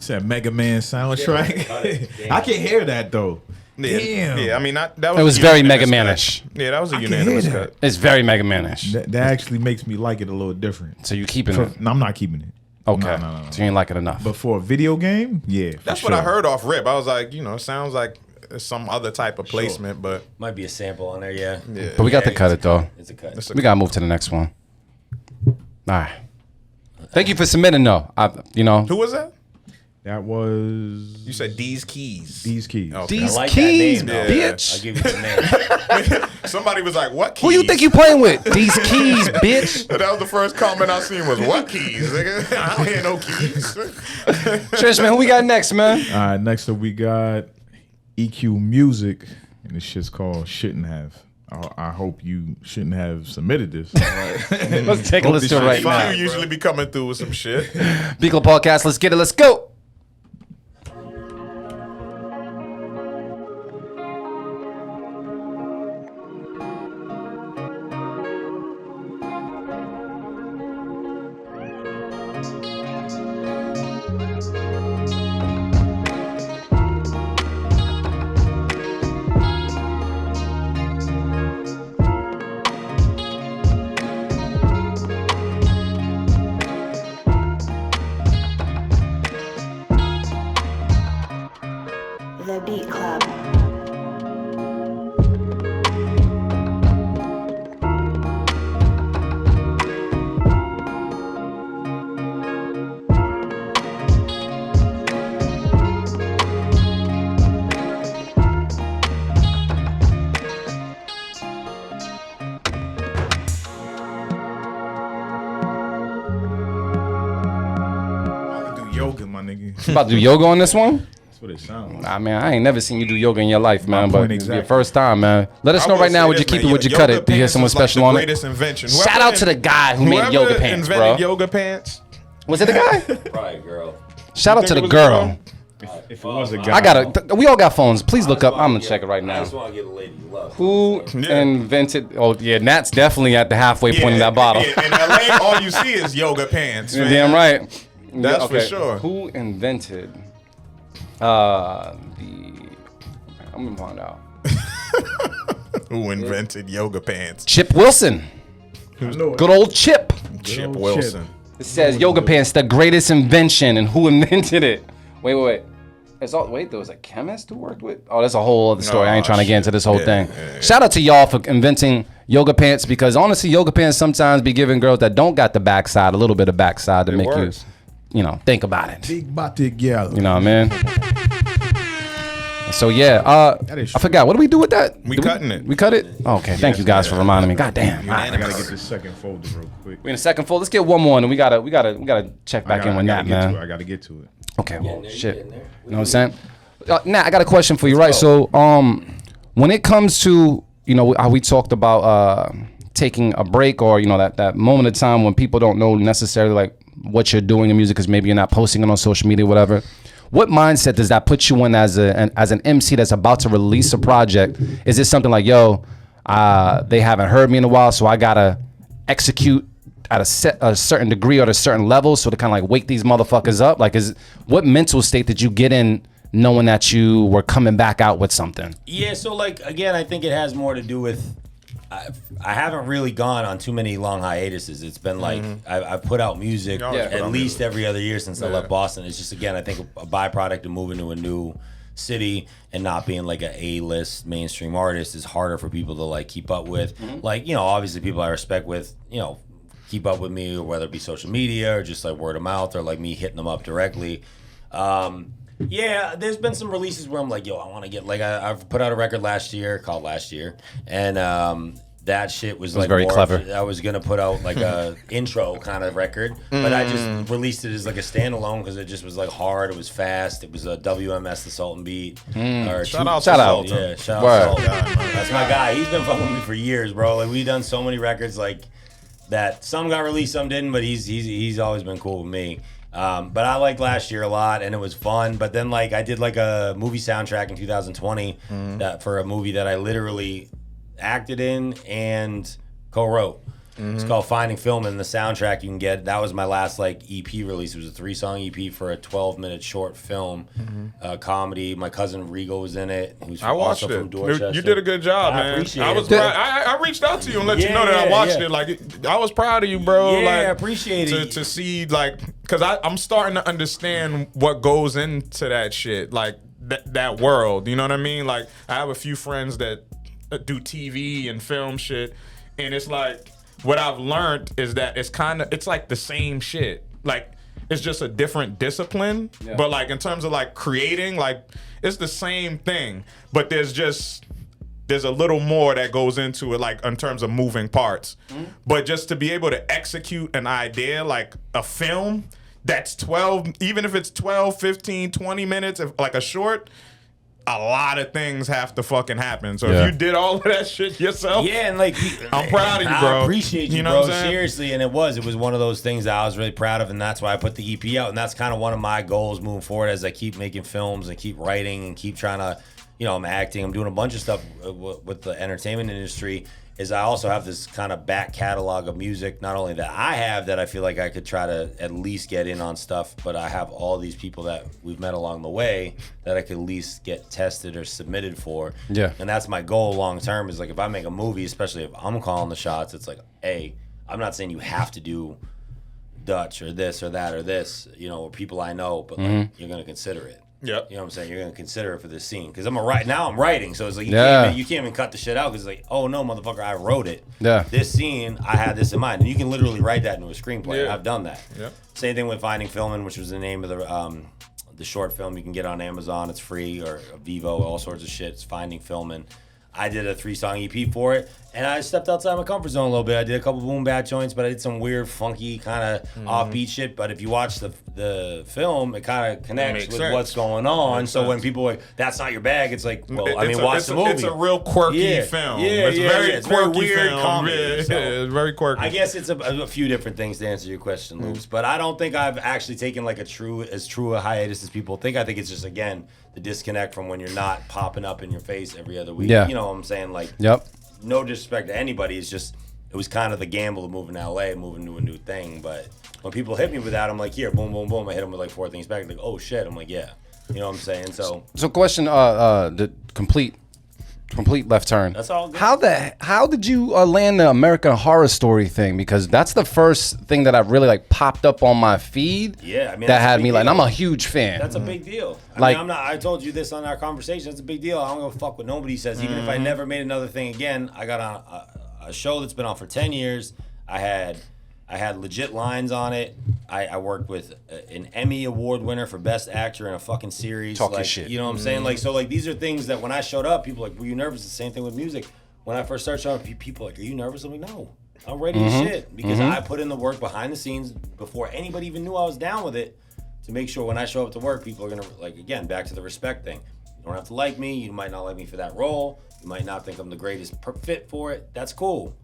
That Mega Man soundtrack. I can hear that though. Damn. Yeah, I mean that was. It was very Mega Man-ish. Yeah, that was a unanimous cut. It's very Mega Man-ish. That actually makes me like it a little different. So you keeping it? No, I'm not keeping it. Okay. No. So you ain't like it enough. But for a video game, yeah. That's what I heard off rip. I was like, it sounds like some other type of placement, but might be a sample on there. Yeah. But we got to cut it though. It's a cut. We gotta move to the next one. All right. Thank you for submitting though. Who was that? That was. You said D's Keys. D's Keys. Okay. D's I like Keys, that name, bitch. I'll give you the name. Somebody was like, "What keys?" Who you think you playing with? D's Keys, bitch. That was the first comment I seen was, "What keys?" Nigga? I don't hear no keys. Trish, man, who we got next, man? All right, next up we got EQ Music, and this shit's called "Shouldn't Have." I hope you shouldn't have submitted this. All right. Let's take a listen to it right now. You usually be coming through with some shit. Beagle Podcast, let's get it. Let's go. The Beat Club. Yoga, my nigga. You about to do yoga on this one? That's what it sounds. Nah, man, I ain't never seen you do yoga in your life, man. But point your first time, man. Let us I know will right now. say Would you this, keep man, it? Would you yoga cut it? Do you hear pants someone is like special the on it? greatest invention. Shout out to the guy who made yoga pants, bro. Invented yoga pants. Was it the guy? Probably girl. Shout out to the think it was a girl. girl? If it was a guy, I got we all got phones. Please look up. I'm gonna check it right I now. just want to get a lady love. Who invented? Oh yeah, Nat's definitely at the halfway point of that bottle. Yeah, in LA, all you see is yoga pants. You're Man. damn right. That's for sure. Who invented I'm gonna find out. Who invented yoga pants? Chip Wilson. Good old Chip. Chip old Wilson. It says yoga pants, the greatest invention, and who invented it? Wait. There was a chemist who worked with. Oh, that's a whole other story. I ain't trying to get into this whole thing. Shout out to y'all for inventing yoga pants, because honestly, yoga pants sometimes be giving girls that don't got the backside a little bit of backside to make works. you think about it. Big body girl. You know what I mean? So yeah, I forgot. What do we do with that? We cutting it. We cut it? Okay, thank you guys for reminding me. God damn. I gotta get this second folder real quick. We in the second fold. Let's get one more, and we gotta check back in with that, man. I gotta get to it. Okay, well, shit. You know what I'm saying? Now I got a question for you, right? So, when it comes to how we talked about taking a break, or that moment of time when people don't know necessarily like what you're doing in music because maybe you're not posting it on social media, whatever. What mindset does that put you in as an MC that's about to release a project? Is it something like, yo, they haven't heard me in a while, so I gotta execute at a certain degree or at a certain level, so to kind of like wake these motherfuckers up? Like, what mental state did you get in knowing that you were coming back out with something? Yeah, so like again, I think it has more to do with I haven't really gone on too many long hiatuses. It's been like I've put out music at least every other year since I left Boston. It's just, again, I think a byproduct of moving to a new city and not being like an A-list mainstream artist is harder for people to like keep up with. Like, obviously people I respect with, keep up with me, or whether it be social media or just like word of mouth or like me hitting them up directly. Yeah, there's been some releases where I'm like, yo, I want to get, like, I've put out a record called Last Year, and that shit was like very clever. I was gonna put out like a intro kind of record, but I just released it as like a standalone because it just was like hard. It was fast. It was a WMS the Sultan beat. Shout out. Yeah, shout out. Sultan. That's my guy. He's been fucking with me for years, bro. Like, we've done so many records like that. Some got released, some didn't, but he's always been cool with me. But I liked Last Year a lot, and it was fun. But then, like, I did like a movie soundtrack in 2020 that for a movie that I literally acted in and co-wrote. It's called Finding Film, and the soundtrack you can get. That was my last like EP release. It was a 3-song EP for a 12-minute short film, comedy. My cousin Regal was in it. Who's I watched also it. from Dorchester. You did a good job, man. Appreciate I was it. I reached out to you and let you know that I watched it. Like, I was proud of you, bro. Yeah, like, I appreciate it. To see, like, because I'm starting to understand what goes into that shit, like that world. You know what I mean? Like, I have a few friends that do TV and film shit, and it's like, what I've learned is that it's like the same shit. Like, it's just a different discipline. Yeah. But like in terms of like creating, like it's the same thing. But there's a little more that goes into it, like in terms of moving parts. But just to be able to execute an idea, like a film that's 12, even if it's 12, 15, 20 minutes, like a short, a lot of things have to fucking happen. So if you did all of that shit yourself, and like, I'm proud of you, bro. I appreciate you, know bro. what I'm saying? Seriously, and it was one of those things that I was really proud of, and that's why I put the EP out. And that's kind of one of my goals moving forward as I keep making films and keep writing and keep trying to, I'm acting, I'm doing a bunch of stuff with the entertainment industry. Is I also have this kind of back catalog of music, not only that I have that I feel like I could try to at least get in on stuff, but I have all these people that we've met along the way that I could at least get tested or submitted for. Yeah. And that's my goal long term, is like, if I make a movie, especially if I'm calling the shots, it's like, hey, I'm not saying you have to do Dutch or this or that or this, or people I know, but like, you're going to consider it. Yep. You know what I'm saying? You're going to consider it for this scene. Because I'm writing. So it's like, you can't even cut the shit out. Because it's like, oh no, motherfucker, I wrote it. Yeah. This scene, I had this in mind. And you can literally write that into a screenplay. Yeah. I've done that. Yep. Same thing with Finding Filmin', which was the name of the short film. You can get on Amazon. It's free, or Vivo, all sorts of shit. It's Finding Filmin'. I did a 3-song EP for it, and I stepped outside my comfort zone a little bit. I did a couple boom bap joints, but I did some weird, funky, kind of offbeat shit. But if you watch the film, it kind of connects with what's going on. So when people are like, that's not your bag, it's like, well, watch the movie. It's a real quirky film. It's very weird film. Comedy. So it's very quirky. I guess it's a few different things to answer your question, Loops. But I don't think I've actually taken like as true a hiatus as people think. I think it's just, again, the disconnect from when you're not popping up in your face every other week. Yeah. You know what I'm saying? Like, no disrespect to anybody. It's just, it was kind of the gamble of moving to LA, moving to a new thing. But when people hit me with that, I'm like, here, boom, boom, boom. I hit them with like 4 things back. Like, oh shit. I'm like, yeah. You know what I'm saying? So question, the complete left turn. That's all good. How did you land the American Horror Story thing? Because that's the first thing that I really like popped up on my feed. Yeah, I mean, that that's a had big me like, deal. I'm a huge fan. that's a big deal. Like- I told you this on our conversation. It's a big deal. I don't give a fuck what nobody says. Even if I never made another thing again, I got on a show that's been on for 10 years. I had legit lines on it. I worked with an Emmy Award winner for Best Actor in a fucking series. Talk your like, shit. You know what I'm saying? Like, so like these are things that when I showed up, people were like, were you nervous? The same thing with music. When I first started showing up, people were like, are you nervous? I'm like, no. I'm ready to shit because I put in the work behind the scenes before anybody even knew I was down with it to make sure when I show up to work, people are gonna like, again, back to the respect thing. You don't have to like me. You might not like me for that role. You might not think I'm the greatest fit for it. That's cool.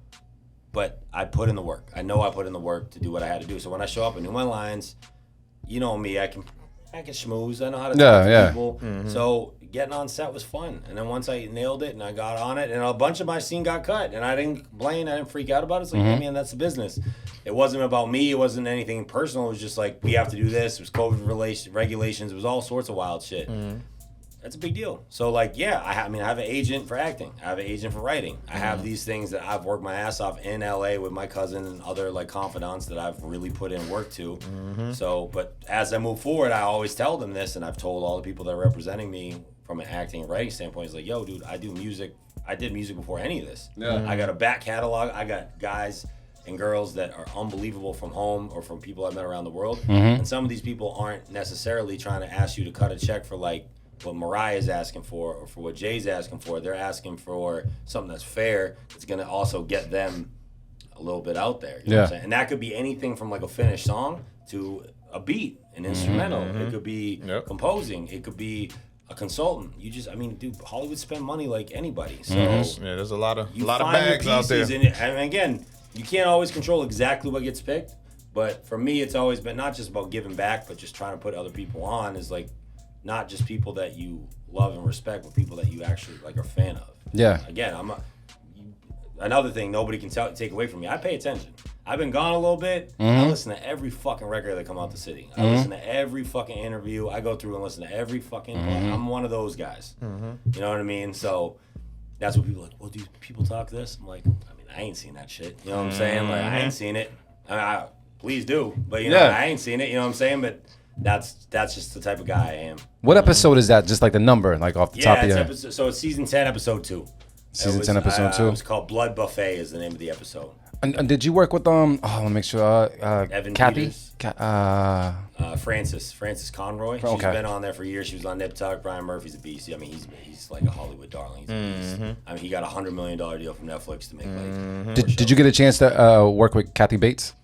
But I put in the work. I know I put in the work to do what I had to do. So when I show up, I knew my lines. You know me, I can schmooze. I know how to talk to people. So getting on set was fun. And then once I nailed it and I got on it, and a bunch of my scene got cut, and I didn't complain. I didn't freak out about it. It's like, hey, man, that's the business. It wasn't about me. It wasn't anything personal. It was just like, we have to do this. It was COVID regulations. It was all sorts of wild shit. That's a big deal. So like, yeah, I have an agent for acting. I have an agent for writing. I have these things that I've worked my ass off in LA with my cousin and other like confidants that I've really put in work to. So, but as I move forward, I always tell them this, and I've told all the people that are representing me from an acting and writing standpoint, is like, yo, dude, I do music. I did music before any of this. I got a back catalog. I got guys and girls that are unbelievable from home or from people I've met around the world. And some of these people aren't necessarily trying to ask you to cut a check for like what Mariah's asking for or for what Jay's asking for. They're asking for something that's fair. It's going to also get them a little bit out there. You know what I'm saying? And that could be anything from like a finished song to a beat, an instrumental. It could be composing. It could be a consultant. You just, I mean, dude, Hollywood spend money like anybody. So Yeah, there's a lot of bags out there. And again, you can't always control exactly what gets picked. But for me, it's always been not just about giving back, but just trying to put other people on is like, not just people that you love and respect, but people that you actually like are a fan of. Yeah. Again, another thing nobody can take away from me. I pay attention. I've been gone a little bit. I listen to every fucking record that come out the city. I listen to every fucking interview. I go through and listen to every fucking. I'm one of those guys. You know what I mean? So that's what people are like. Well, do people talk this? I'm like, I mean, I ain't seen that shit. You know what I'm saying? Like, I ain't seen it. Please do, but you know, I ain't seen it. You know what I'm saying? But that's just the type of guy I am. What episode is that? Just like the number, like off the top of your head. So it's season 10, episode 2. Season 10, episode 2. It was called Blood Buffet is the name of the episode. And did you work with I want to make sure. Evan Kathy? Peters. Frances Conroy. She's been on there for years. She was on Nip Tuck. Brian Murphy's a beast. I mean, he's like a Hollywood darling. He's a beast. I mean, he got a $100 million deal from Netflix to make like. Did you get a chance to work with Kathy Bates?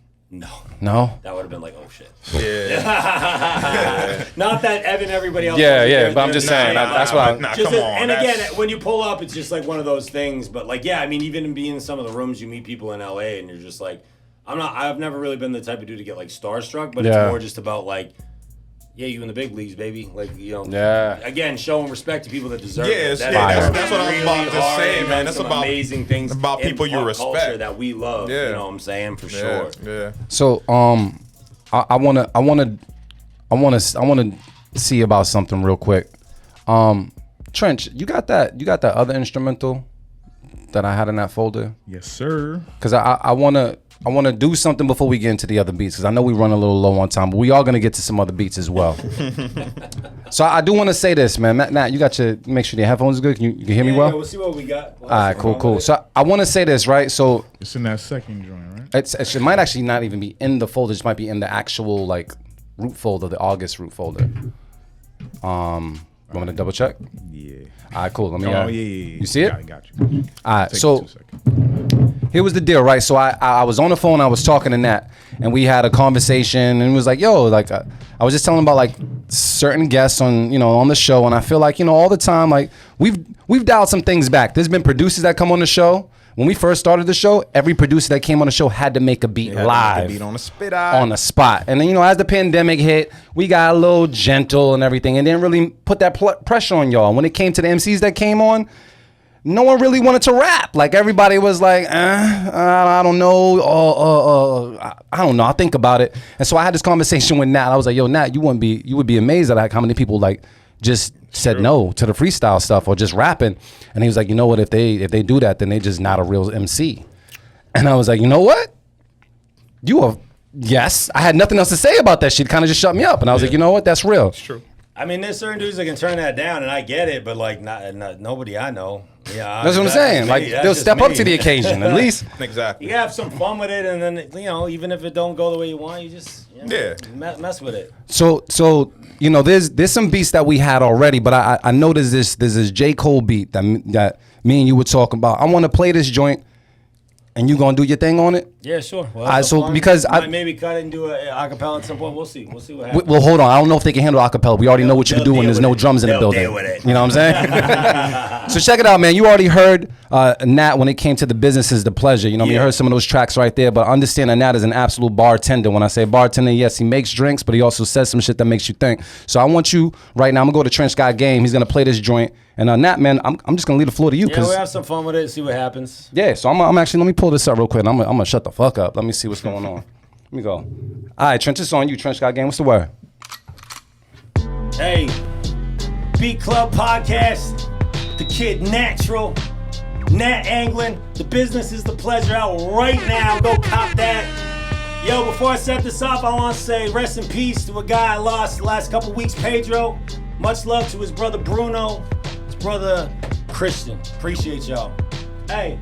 No. That would have been like, oh shit. Yeah. Not that Evan, everybody else. Yeah. But I'm just saying. That's what I'm. Come on. And again, when you pull up, it's just like one of those things. But like, yeah, I mean, even in being in some of the rooms, you meet people in LA, and you're just like, I've never really been the type of dude to get like starstruck, but it's more just about like, yeah, you in the big leagues, baby. Like, you know, again, showing respect to people that deserve it. That's what I was about to say, man. That's about amazing things. About people you respect culture that we love. You know what I'm saying? For sure. Yeah. So, I wanna see about something real quick. Trench, you got that other instrumental that I had in that folder? Yes, sir. Because I wanna do something before we get into the other beats, because I know we run a little low on time, but we are gonna get to some other beats as well. So I do want to say this, man. Matt, you got to make sure your headphones are good. You can hear me well? Yeah, we'll see what we got. All right, cool. So I want to say this, right? So It's in that second joint, right? it might actually not even be in the folder. It might be in the actual like root folder, the August root folder. Want me to double check? Yeah. All right, cool. Let me. Yeah. You see it? Got you. All right. Take So 2 seconds. here was the deal, right? So I was on the phone. I was talking to Nat, and we had a conversation, and it was like, yo, like I was just telling him about like certain guests on the show, and I feel like all the time like we've dialed some things back. There's been producers that come on the show. When we first started the show, every producer that came on the show had to make a beat live. Beat on the spit out. On the spot. And then, as the pandemic hit, we got a little gentle and everything and didn't really put that pressure on y'all. When it came to the MCs that came on, no one really wanted to rap. Like, everybody was like, I don't know. I don't know. I'll think about it. And so I had this conversation with Nat. I was like, yo, Nat, you would be amazed at like how many people like just said no to the freestyle stuff or just rapping. And he was like, you know what? If they do that, then they just not a real MC. And I was like, you know what? Yes. I had nothing else to say about that shit. Kind of just shut me up. And I was like, you know what? That's real. It's true. I mean, there's certain dudes that can turn that down, and I get it, but like, not nobody I know. Yeah, That's what I'm saying. Like, they'll step up to the occasion at least. Exactly. You have some fun with it, and then even if it don't go the way you want, you just mess with it. So there's some beats that we had already, but I know there's this J. Cole beat that me and you were talking about. I want to play this joint, and you gonna do your thing on it? Yeah, sure. Well, I maybe cut it and do a acapella at some point. We'll see what happens. Well, hold on. I don't know if they can handle acapella. We already know what you can do when there's no drums in the building. Deal with it. You know what I'm saying? So check it out, man. You already heard Nat when it came to the business is the pleasure. You know, you heard some of those tracks right there. But understand that Nat is an absolute bartender. When I say bartender, yes, he makes drinks, but he also says some shit that makes you think. So I want you right now. I'm gonna go to Trench Guy Game. He's gonna play this joint. And Nat, man, I'm just gonna leave the floor to you. Yeah, we'll have some fun with it. See what happens. Yeah. So I'm actually, let me pull this up real quick. I'm gonna shut the fuck up. Let me see what's going on. Let me go. All right, Trench, it's on you. Trench Guy Game. What's the word? Hey, Beat Club Podcast, the kid Natural, Nat Anglin. The business is the pleasure out right now. Go cop that. Yo, before I set this off, I want to say rest in peace to a guy I lost the last couple weeks, Pedro. Much love to his brother Bruno, his brother Christian. Appreciate y'all. Hey.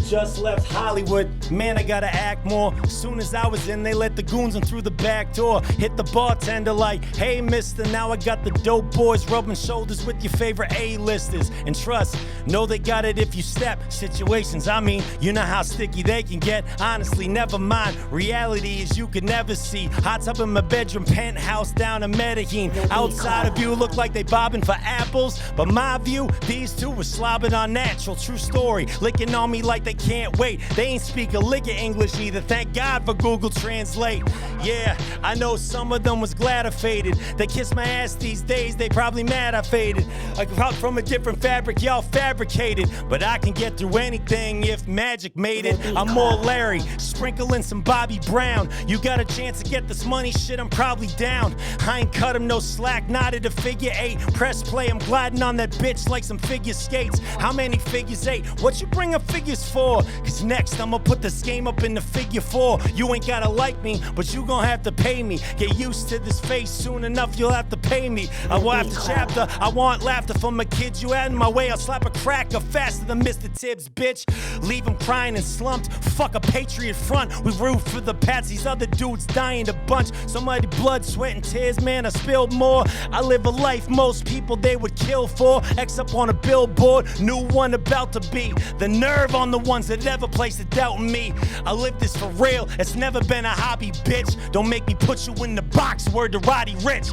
Just left Hollywood, man, I gotta act more. Soon as I was in, they let the goons in through the back door. Hit the bartender like, hey mister, now I got the dope boys rubbing shoulders with your favorite A-listers. And trust, know they got it if you step. Situations, I mean, you know how sticky they can get. Honestly, never mind, reality is you could never see. Hot tub in my bedroom, penthouse down in Medellin. Outside of you look like they bobbing for apples, but my view, these two were slobbing on natural. True story, licking on me like they can't wait. They ain't speak a lick of English either. Thank God for Google Translate. Yeah, I know some of them was glad I faded. They kiss my ass these days, they probably mad I faded. Like from a different fabric, y'all fabricated. But I can get through anything if magic made it. I'm more Larry, sprinkling some Bobby Brown. You got a chance to get this money, shit, I'm probably down. I ain't cut him no slack, not at a figure 8. Press play, I'm gliding on that bitch like some figure skates. How many figures 8? What you bring up figures for? Cause next I'ma put this game up in the figure 4. You ain't gotta like me, but you gon' have to pay me. Get used to this face, soon enough you'll have to pay me. I will after chapter, I want laughter from my kids. You out in my way, I'll slap a cracker faster than Mr. Tibbs, bitch. Leave him crying and slumped, fuck a Patriot front. We root for the Pats, these other dudes dying to bunch. So much blood, sweat and tears, man, I spilled more. I live a life most people they would kill for. X up on a billboard, new one about to be. The nerve on the ones that ever placed a doubt in me. I live this for real, it's never been a hobby, bitch. Don't make me put you in the box, word to Roddy Rich,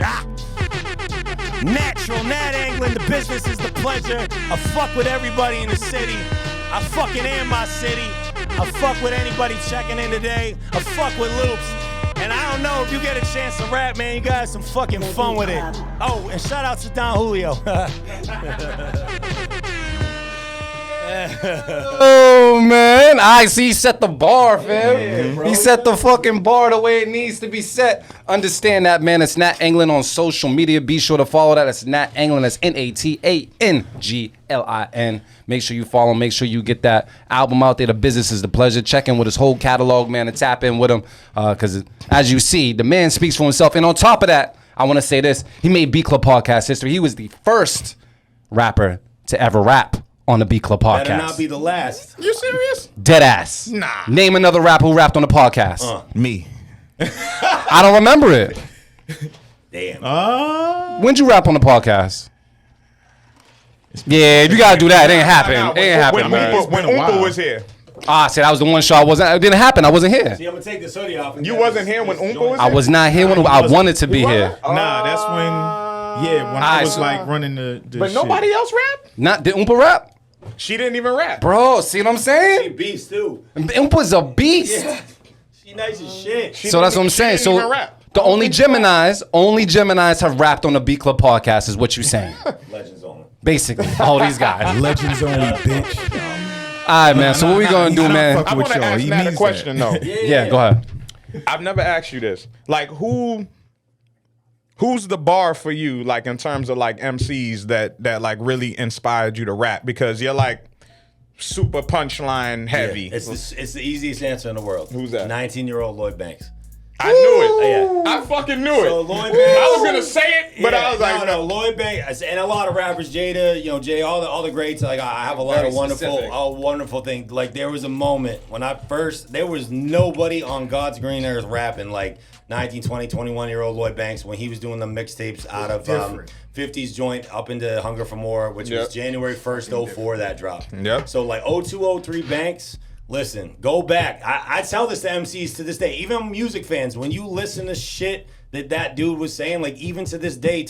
Natural, Nat Anglin, the business is the pleasure. I fuck with everybody in the city. I fucking am my city. I fuck with anybody checking in today. I fuck with loops. And I don't know if you get a chance to rap, man, you got some fucking fun with it. Oh, and shout out to Don Julio. Oh man, I see. He set the bar, fam. He set the fucking bar the way it needs to be set. Understand that, man. It's Nat Anglin on social media. Be sure to follow that. It's Nat Anglin. That's NATANGLIN. Make sure you follow. Make sure you get that album out there. The business is the pleasure. Check in with his whole catalog, man, and tap in with him. Because as you see, the man speaks for himself. And on top of that, I want to say this: he made Beat Club podcast history. He was the first rapper to ever rap on the Beat Club podcast. Better not be the last. You serious? Dead ass. Nah. Name another rapper who rapped on the podcast. Me. I don't remember it. Damn. When'd you rap on the podcast? Yeah, you gotta do that. It ain't happen. It ain't happen, man. When Oompa was here. See, that was the one show I wasn't. It didn't happen. I wasn't here. See, I'm gonna take this hoodie off. You wasn't here when Oompa was here? I was not here when I wanted to be here. Nah, that's when I was like running the But shit. nobody else rapped? Not did Oompa rap? She didn't even rap. Bro, see what I'm She saying? beast too. Oompa's a beast. Yeah. She nice as shit. So that's what I'm saying. She didn't So even rap. the only Geminis have rapped on the Beat Club podcast is what you saying. Legends only. Basically, all these guys. Legends only, bitch. All right, man. So what we gonna do, man? I want to ask Nat a question, though. Yeah, go ahead. I've never asked you this. Like, who who's the bar for you, like in terms of like MCs that like really inspired you to rap? Because you're like super punchline heavy. Yeah, it's the easiest answer in the world. Who's that? 19-year-old Lloyd Banks. I knew it. Yeah. I fucking knew it. So Lloyd Banks. I was gonna say it, but I was like, no, Lloyd Banks, and a lot of rappers, Jada, Jay, all the greats. Like I have a lot of wonderful things. Like there was a moment when there was nobody on God's green earth rapping like 19, 20, 21-year-old Lloyd Banks when he was doing the mixtapes out of 50s joint up into Hunger for More, which was January 1st, 04 that dropped. Yep. So like 02, 03 Banks. Listen, go back. I tell this to MCs to this day, even music fans, when you listen to shit that dude was saying, like even to this day,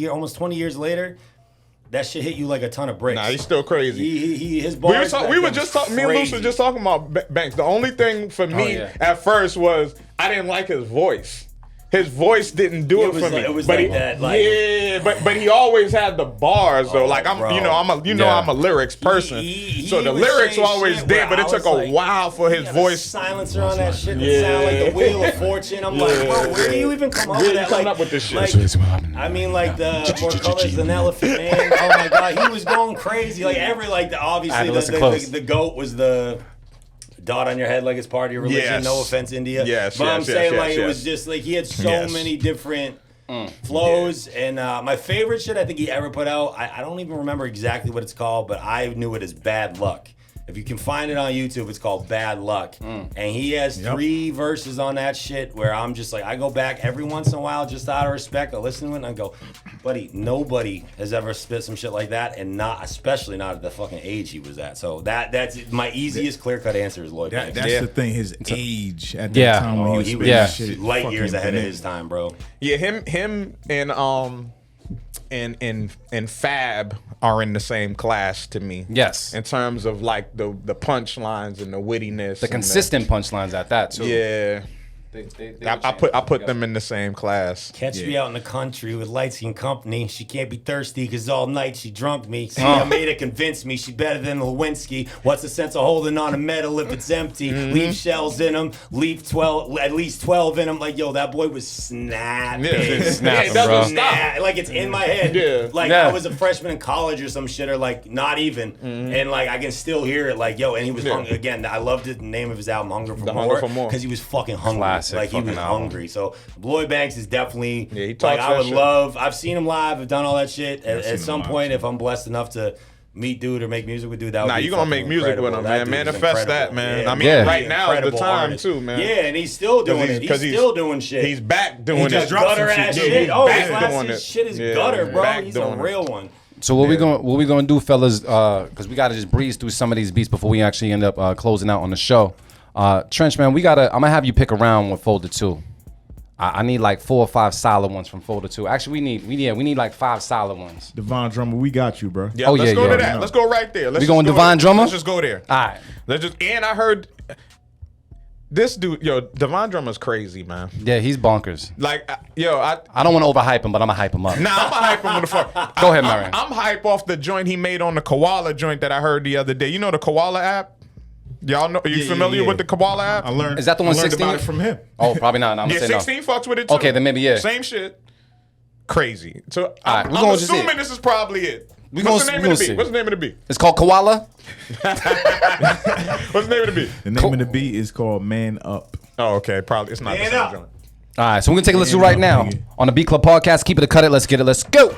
almost 20 years later, that shit hit you like a ton of bricks. nah, he's still crazy. His bars. Me and Luce were just talking about Banks. The only thing for me at first was I didn't like his voice. His voice didn't do it for me. It was but like that. Like, yeah, but he always had the bars though. Like I'm, bro. I'm a lyrics person. So the lyrics were always there, but it took a while for his voice. Silencer on that shit that sound like the Wheel of Fortune. I'm like, bro, where do you even come up with that? Coming up with this shit. I mean, like the More Colors Than Elephant Man. Oh my god, he was going crazy. Like obviously the GOAT was the dot on your head like it's part of your religion. Yes. No offense, India. Yes, but I'm saying it was yes. just like he had so many different flows. And my favorite shit I think he ever put out, I don't even remember exactly what it's called, but I knew it as Bad Luck. If you can find it on YouTube, it's called Bad Luck. And he has 3 verses on that shit where I'm just like, I go back every once in a while just out of respect. I listen to it and I go, buddy, nobody has ever spit some shit like that, and especially not at the fucking age he was at. So that's my easiest clear-cut answer is Lloyd Banks. That's the thing, his age at that time when he was spitting shit, light years ahead of his time, bro. Yeah, him and Fab are in the same class to me. Yes. In terms of like the punchlines and the wittiness. The consistent punchlines at that too. Yeah. I put them in the same class. Catch me out in the country with light-skinned company. She can't be thirsty because all night she drunk me. See, I made her convince me she's better than Lewinsky. What's the sense of holding on a medal if it's empty? Leave shells in them. Leave at least 12 in them. Like, yo, that boy was snapping. Snapping, bro. Like, it's in my head. Yeah. Like, I was a freshman in college or some shit, or like, not even. And like, I can still hear it. Like, yo, and he was hungry. Again, I loved the name of his album, Hunger for More. Because he was fucking hungry. Classic. Like he was hungry. So Lloyd Banks is definitely like I would love. I've seen him live. I've done all that shit. At some point, if I'm blessed enough to meet dude or make music with dude, that would be you're gonna make music with him, man. Manifest that, man. Yeah, I mean, right now is the time artist. too, man. Yeah, and he's still doing it. He's still doing shit. He's back doing it. Gutter ass shit. Oh, his last shit is gutter, bro. He's a real one. So what we gonna do, fellas? Because we gotta just breeze through some of these beats before we actually end up closing out on the show. Trench, man, I'm gonna have you pick a round with Folder 2. I need like 4 or 5 solid ones from Folder 2. Actually, we need like 5 solid ones. Devon Drummer, we got you, bro. Yeah, let's go to that. Let's go right there. We going Devon Drummer? Let's just go there. All right. And I heard this dude, Devon Drummer's crazy, man. Yeah, he's bonkers. Like, I don't want to overhype him, but I'm gonna hype him up. Nah, I'm gonna hype him with the fuck. Go ahead, Marion. I'm hype off the joint he made on the Koala joint that I heard the other day. You know the Koala app? Y'all know? Are you familiar with the Koala app? I learned. Is that the one 16? About it from him. Oh, probably not. I'm yeah, 16 fucks with it too. Okay, then maybe Same shit. Crazy. So right, I'm assuming this is probably it. What's the name of the beat? What's the name of the beat? It's called Koala. What's the name of the beat? The name of the beat is called Man Up. Oh, okay. Probably it's not the same joint. All right, so we're gonna take a listen right now on the Beat Club podcast. Keep it a cut it. Let's get it. Let's go.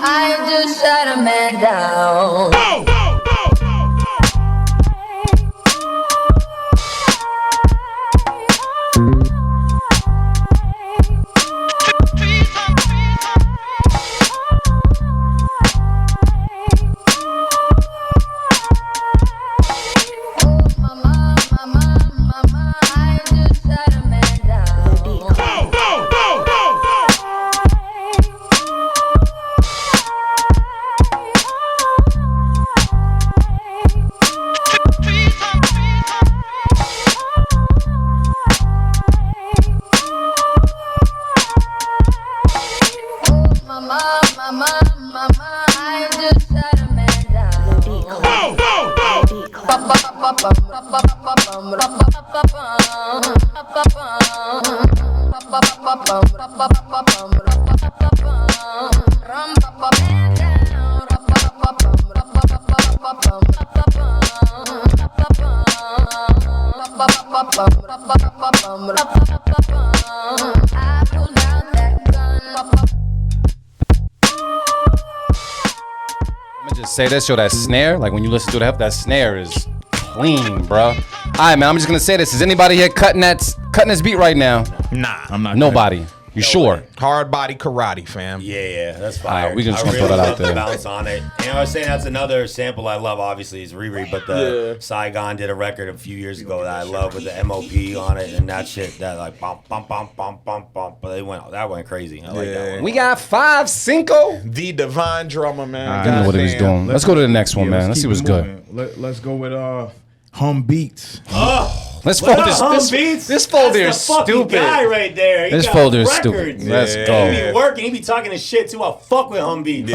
I just shot a man down. Just say this, yo, that snare, like when you listen to that snare is clean, bro. All right, man, I'm just gonna say this. Is anybody here cutting this beat right now? Nah, I'm not. Nobody. You sure? Hard body karate, fam. Yeah, that's fire. Alright, we just I gonna really throw that out love the there. bounce on it. And I was saying that's another sample I love. Obviously, is Riri, but the Saigon did a record a few years ago that I love with the MOP on it and that shit. That like bump, bump, bump, bump, bump, bump. But that went crazy. I like that one. We got 5 Cinco. The divine drummer, man. I know what he was doing. Let's go to the next one, man. Let's see what's good. Let's go with Hum Beats. Let's fold this. This folder is stupid. Guy right there. This folder is stupid. Let's go. He be working. He be talking to shit too. I fuck with Humbeat.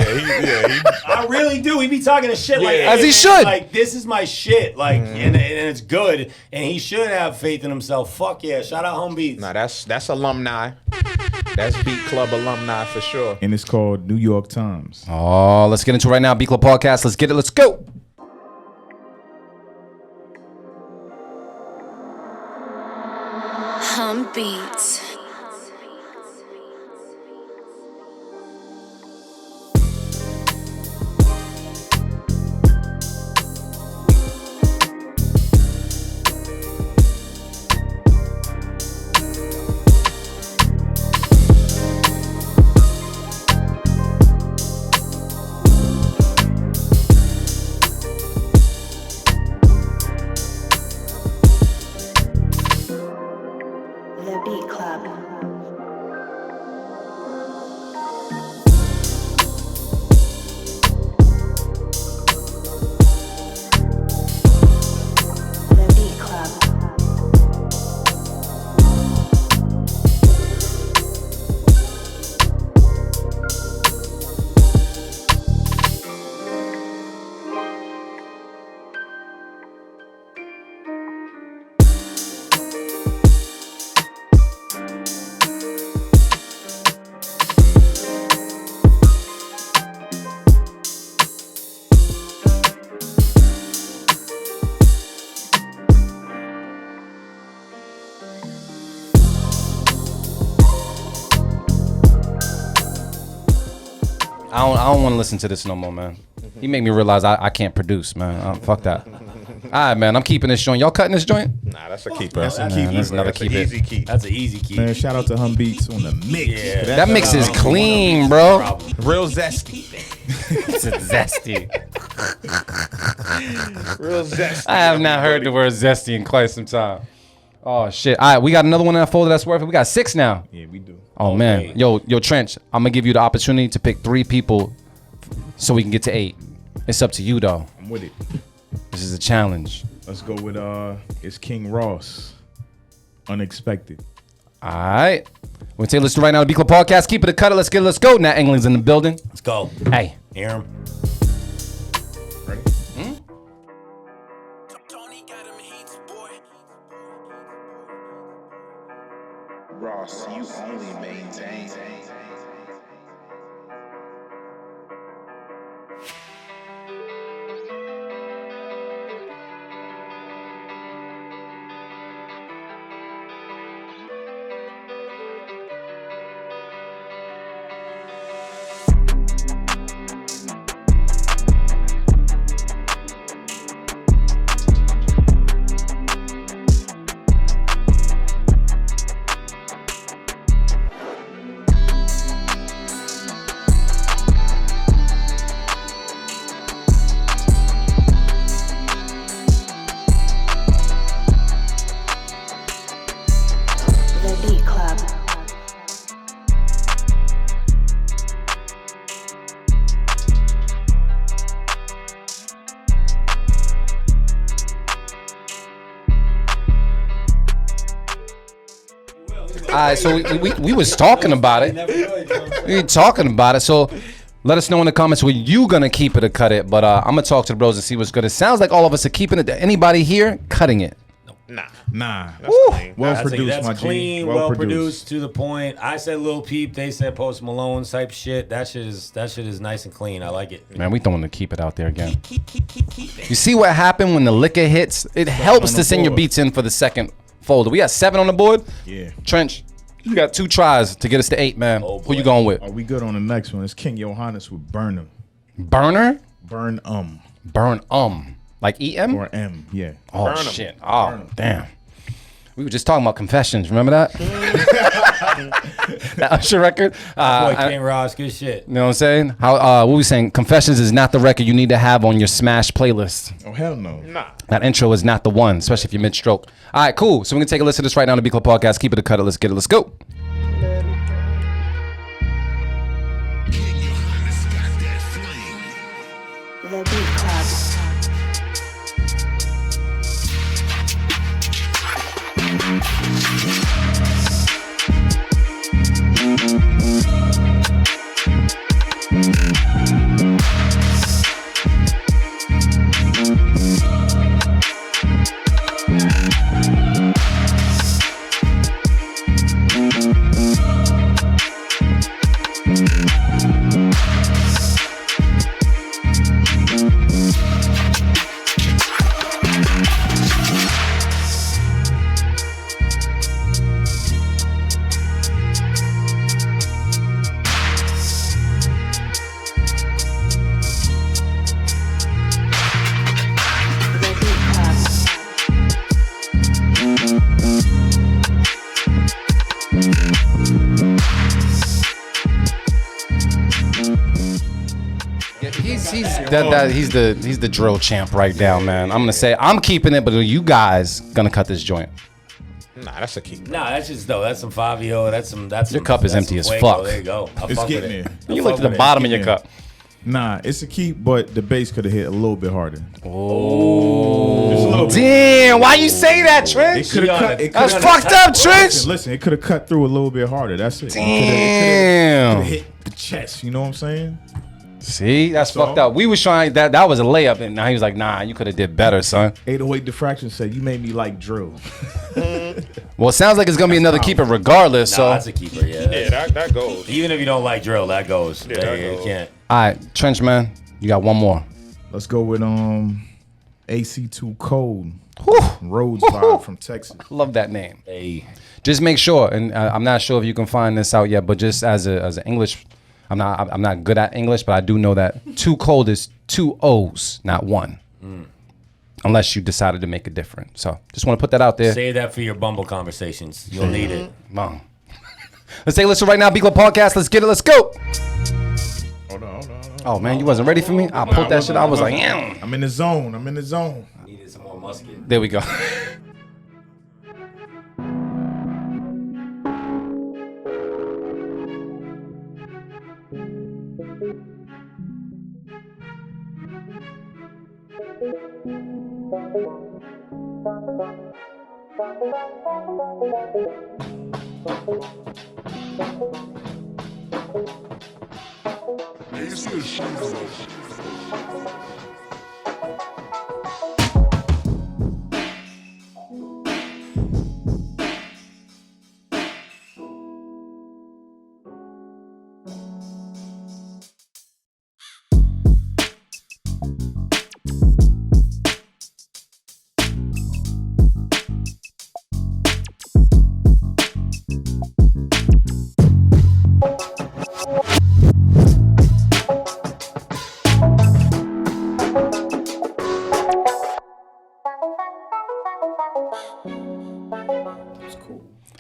I really do. He be talking to shit like as he should. Like this is my shit. Like and it's good. And he should have faith in himself. Fuck yeah. Shout out Humbeat. Nah, that's alumni. That's Beat Club alumni for sure. And it's called New York Times. Oh, let's get into it right now. Beat Club Podcast. Let's get it. Let's go. Hum Beats. The Beat Club. The Beat Club. I don't want to listen to this no more, man. He made me realize I can't produce, man. Fuck that. All right, man. I'm keeping this joint. Y'all cutting this joint? Nah, that's a keeper. That's a keeper. That's another That's an keep it. easy keep. That's an easy key. Man, shout out to Hum Beats on the mix. Yeah. That mix is clean, bro. Real zesty. It's zesty. Real zesty. I have not heard the word zesty in quite some time. Oh shit! All right, we got another one in that folder that's worth it. We got 6 now. Yeah, we do. Oh man, yo, Trench. I'm gonna give you the opportunity to pick 3 people, so we can get to 8. It's up to you though. I'm with it. This is a challenge. Let's go with it's King Ross. Unexpected. All right, we're gonna take a listen right now to Beat Club Podcast. Keep it a cutter. Let's get it. Let's go. Now Anglin's in the building. Let's go. Hey. Hear him. Ready? Ross, you only maintain. The Beat Club. All right, so we was talking about it. We were talking about it. So Let us know in the comments where you gonna keep it or cut it. But I'm gonna talk to the bros and see what's good. It sounds like all of us are keeping it. Anybody here cutting it? Nah. Well produced, That's my G. clean, well produced, to the point. I said Lil Peep, they said Post Malone type shit. That shit is nice and clean. I like it. Man, we throwing the keep it out there again. You see what happened when the liquor hits? It helps to send your beats in for the second folder. We got 7 on the board. Yeah. Trench, you got 2 tries to get us to 8, man. Who you going with? Are we good on the next one? It's King Johannes with Burn 'Em. Burner? Burn Burn like EM? or M, yeah. Oh, Burn 'em. shit. Oh, damn. We were just talking about Confessions. Remember that? That Usher record? Boy, King Ross, good shit. You know what I'm saying? How what we saying? Confessions is not the record you need to have on your Smash playlist. Oh, hell no. Nah. That intro is not the one, especially if you're mid-stroke. All right, cool. So we're going to take a listen to this right now on the B Club Podcast. Keep it or cut it. Let's get it. Let's go. The Beat Club. The Beat Club. Yeah, he's the drill champ right now, man. I'm going to say I'm keeping it, but are you guys going to cut this joint? Nah, that's a keep. Nah, that's just though. That's some Fabio. That's some. Your cup is that's empty some as Fuego. fuck. There you go. I'll It's fuck with getting it. there. You I'll look at fuck the with bottom it. of your Yeah. cup. Nah, it's a keep, but the bass could have hit a little bit harder. Oh. Just a little bit. Damn, why you say that, It Trench? could have cut. It That's coulda- fucked up, Trench. Listen, it could have cut through a little bit harder. That's it. Damn. It hit the chest. You know what I'm saying? See, that's So- fucked up. We was trying that was a layup, and now he was like, "Nah, you could have did better, son." 808 Diffraction said, "You made me like drill." Well, it sounds like it's gonna be another keeper regardless. Nah, So, that's a keeper. Yeah. Yeah, that goes. Even if you don't like drill, that goes. Yeah, Yeah, that you goes. can't. all right, Trench man, you got one more. Let's go with AC2 Cold Whew. Roads vibe from Texas. Love that name. Hey. Just make sure, and I'm not sure if you can find this out yet, but just as an English, I'm not good at English, but I do know that Too Cold is 2 O's, not 1. Unless you decided to make it different. So just want to put that out there. Save that for your Bumble conversations. You'll need it. Mom. Let's take a listen right now, Beat Club Podcast. Let's get it. Let's go. Hold on. Oh man, you wasn't ready for me? I pulled that shit. I was like, yeah. I'm in the zone. I'm in the zone. Needed some more musket. There we go.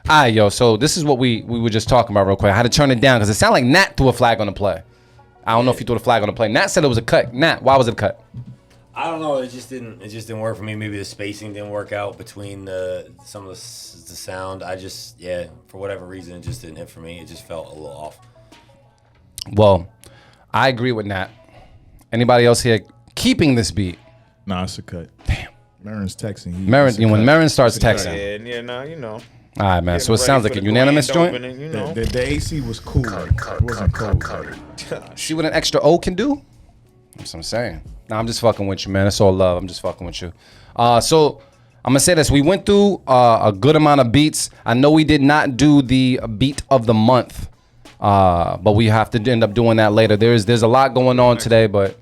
All right, yo. So this is what we were just talking about real quick. I had to turn it down because it sounded like Nat threw a flag on the play. I don't know if he threw the flag on the play. Nat said it was a cut. Nat, why was it a cut? I don't know. It just didn't work for me. Maybe the spacing didn't work out between some of the sound. For whatever reason, it just didn't hit for me. It just felt a little off. Well, I agree with Nat. Anybody else here keeping this beat? Nah, it's a cut. Damn. Marin's texting. When Marin starts texting, Yeah, nah, you know. All right, man. Getting so it ready sounds for like a the unanimous grand joint. opening, you know. The AC was cool. It wasn't cold. See what an extra O can do? That's what I'm saying. Nah, I'm just fucking with you, man. It's all love. I'm just fucking with you. So I'm gonna say this. We went through a good amount of beats. I know we did not do the beat of the month, but we have to end up doing that later. There's a lot going on today, but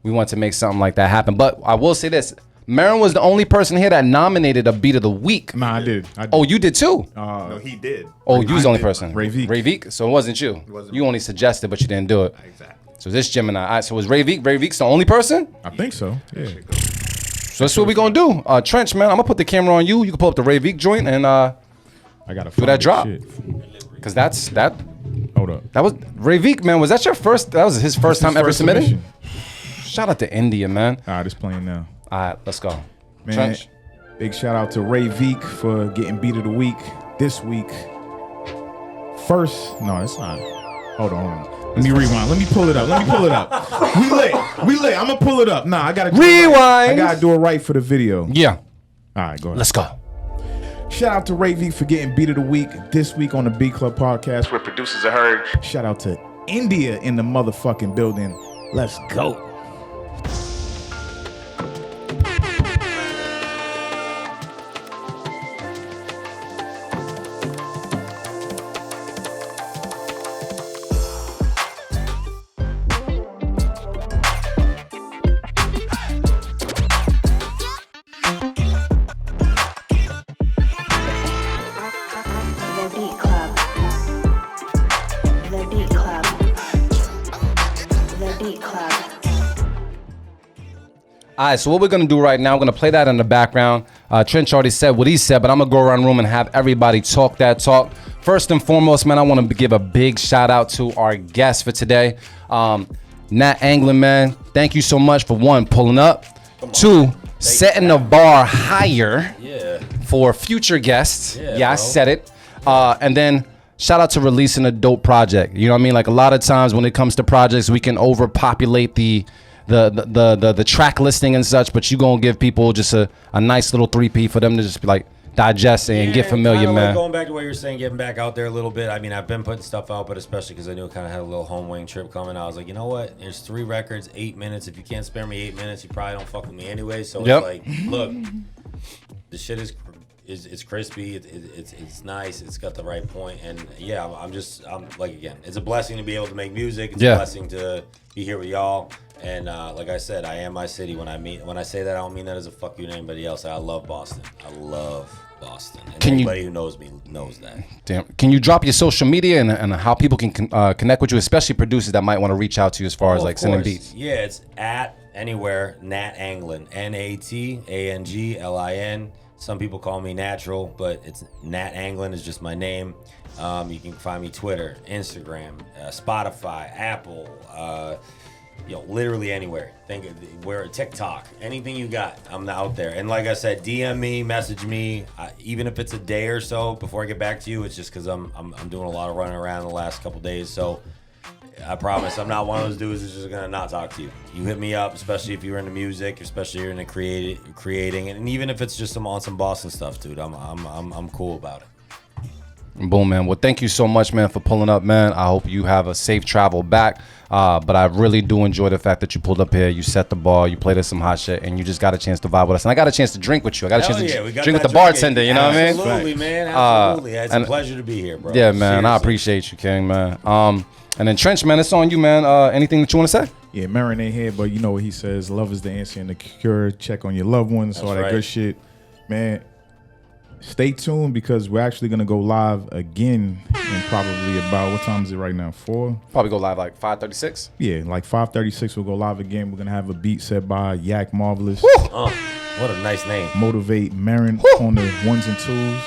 we want to make something like that happen. But I will say this. Marin was the only person here that nominated a beat of the week. Nah, I did. Oh, you did too? No, he did. Oh, you was the only person. Ray Veek. Ray Veek. So it wasn't you. You only suggested, but you didn't do it. Exactly. So this Gemini. All right, so was Ray Veek? Ray Veek's the only person? I think so. Yeah. So that's what we're going to do. Trench, man, I'm going to put the camera on you. You can pull up the Ray Veek joint and I gotta do that find drop. shit. Because that Hold up. was Ray Veek, man. Was that your first? That was his first time ever First submitting? submission. Shout out to India, man. All right, it's playing now. All right, let's go. Man, Trench. big shout out to Ray Veek for getting beat of the week this week. First, no, it's not. Hold on. Let me rewind. Let me pull it up. We lit. I'm gonna pull it up. Nah, I gotta Rewind. I gotta do it right for the video. Yeah. All right, go ahead. Let's go. Shout out to Ray Veek for getting beat of the week this week on the Beat Club podcast where producers are heard. Shout out to India in the motherfucking building. Let's go. The Beat Club. The Beat Club. The Beat Club. All right, so what we're going to do right now, we're going to play that in the background. Trench already said what he said, but I'm going to go around the room and have everybody talk that talk. First and foremost, man, I want to give a big shout out to our guest for today, Nat Anglin, man. Thank you so much for one, pulling up. Two, setting the bar higher for future guests. Yeah, I said it. And then shout out to releasing a dope project. You know what I mean? Like a lot of times when it comes to projects, we can overpopulate the track listing and such, but you gonna give people just a nice little 3P for them to just be like digest and get familiar, kinda man. Like going back to what you were saying, getting back out there a little bit. I mean, I've been putting stuff out, but especially because I knew I kind of had a little home wing trip coming. I was like, you know what? There's 3 records, 8 minutes. If you can't spare me 8 minutes, you probably don't fuck with me anyway. So Yep. it's like, look, the shit is crispy. It's nice. It's got the right point. And yeah, I'm like, again, it's a blessing to be able to make music. It's a blessing to be here with y'all. And like I said, I am my city. When I say that, I don't mean that as a fuck you to anybody else. I love Boston. I love Boston. And anybody who knows me knows that. Damn. Can you drop your social media and how people can connect with you, especially producers that might want to reach out to you as far as like sending beats? Yeah, it's at anywhere Nat Anglin, NATANGLIN. Some people call me Natural, but it's Nat Anglin is just my name. You can find me Twitter, Instagram, Spotify, Apple. Literally anywhere. Where TikTok, anything you got, I'm out there. And like I said, DM me, message me. Even if it's a day or so before I get back to you, it's just because I'm doing a lot of running around the last couple days. So I promise I'm not one of those dudes that's just gonna not talk to you. You hit me up, especially if you're into music, especially if you're into creating, and even if it's just some Boston stuff, dude. I'm cool about it. Boom, man. Well, thank you so much, man, for pulling up, man. I hope you have a safe travel back. But I really do enjoy the fact that you pulled up here, you set the bar, you played us some hot shit, and you just got a chance to vibe with us. And I got a chance to drink with you. I got a chance to drink with the bartender, you know what I mean? Absolutely, man. Absolutely. It's a pleasure to be here, bro. Yeah, man. Seriously. I appreciate you, King, man. And then Trench, man, it's on you, man. Anything that you want to say? Yeah, Marin ain't here, but you know what he says. Love is the answer and the cure. Check on your loved ones, all that good shit. Man, stay tuned because we're actually going to go live again in probably about, what time is it right now, 4? Probably go live like 5:36. Yeah, like 5:36 we'll go live again. We're going to have a beat set by Yak Marvelous. What a nice name. Motivate Marin on the ones and twos.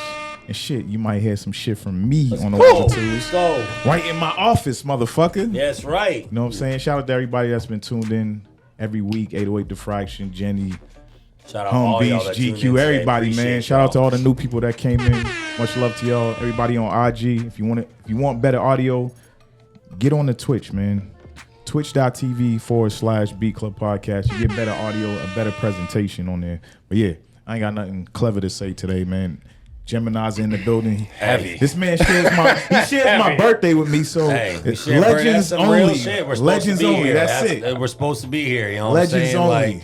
And shit, you might hear some shit from me on the ones and twos. Go. Right in my office, motherfucker. Yeah, that's right. You know what I'm saying? Shout out to everybody that's been tuned in every week. 808 Diffraction, Jenny, Shout out Home all Beach, y'all that tuned in GQ, today. everybody, man. Appreciate Shout out y'all. to all the new people that came in. Much love to y'all. Everybody on IG. If you want better audio, get on the Twitch, man. Twitch.tv/Beat Club Podcast. You get better audio, a better presentation on there. But yeah, I ain't got nothing clever to say today, man. Gemini's in the building. Heavy. This man shares my birthday with me, so Hey, we it's share legends that's some real only. shit. We're supposed Legends to be only. here. That's it. We're supposed to be here. You know Legends what I'm saying? only. Like,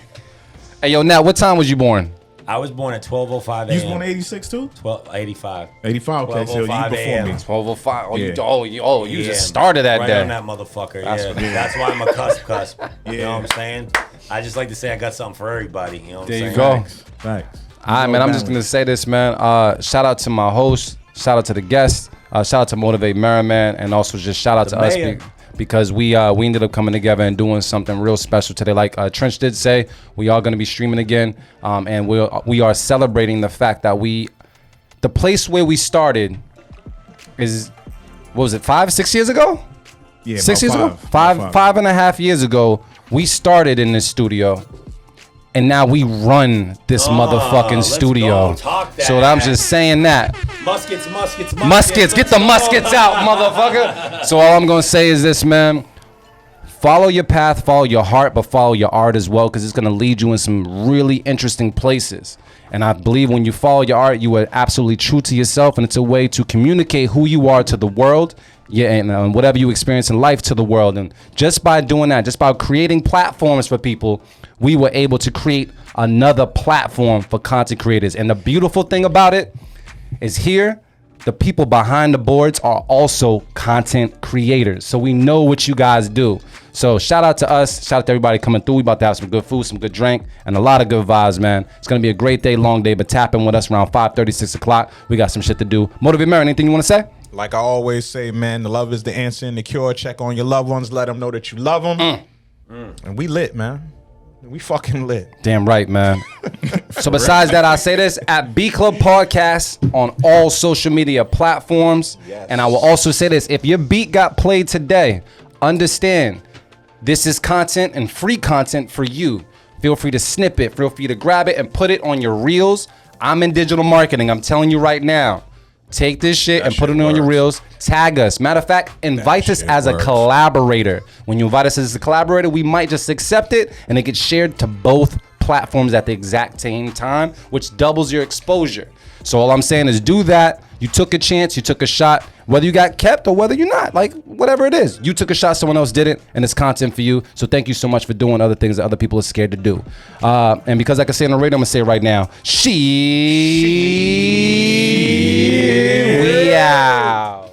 Hey, yo, Nat, what time was you born? I was born at 12:05 a.m. You was born in 86 too? 85. 85. Okay, so you 12:05 before a.m. me. 12:05. Oh, Yeah. you just started that right day. on that motherfucker. That's why I'm a cusp. You know what I'm saying? I just like to say I got something for everybody. You know what I'm saying? There you go. Thanks. All right, man. I'm just gonna say this, man. Shout out to my host. Shout out to the guests. Shout out to Motivate Merriman, and also just shout out to us because we ended up coming together and doing something real special today. Like Trench did say, we are gonna be streaming again, and we are celebrating the fact that the place where we started is, what was it, 5-6 years ago? Yeah, 6 years ago? five. 5.5 years ago, we started in this studio. And now we run this motherfucking let's studio. go. Talk that. So I'm just saying that. Muskets. Get the muskets out, motherfucker. So all I'm gonna say is this, man. Follow your path, follow your heart, but follow your art as well, because it's gonna lead you in some really interesting places. And I believe when you follow your art, you are absolutely true to yourself, and it's a way to communicate who you are to the world. Yeah, and whatever you experience in life to the world. And just by doing that, just by creating platforms for people, we were able to create another platform for content creators. And the beautiful thing about it is here, the people behind the boards are also content creators. So we know what you guys do. So shout out to us. Shout out to everybody coming through. We about to have some good food, some good drink, and a lot of good vibes, man. It's going to be a great day, long day, but tap in with us around 5:30, 6 o'clock. We got some shit to do. Motivate Mary, anything you want to say? Like I always say, man, the love is the answer and the cure. Check on your loved ones. Let them know that you love them. And we lit, man. We fucking lit. Damn right, man. So besides that, I say this at B Club Podcast on all social media platforms. Yes. And I will also say this, if your beat got played today, understand this is content and free content for you. Feel free to snip it. Feel free to grab it and put it on your reels. I'm in digital marketing. I'm telling you right now. Take this shit and put it on your reels. Tag us. Matter of fact, invite us as a collaborator. When you invite us as a collaborator, we might just accept it and it gets shared to both platforms at the exact same time, which doubles your exposure. So all I'm saying is do that. You took a chance, you took a shot, whether you got kept or whether you're not, like whatever it is. You took a shot, someone else didn't, and it's content for you. So thank you so much for doing other things that other people are scared to do. And because I can say it on the radio, I'm gonna say it right now. We out.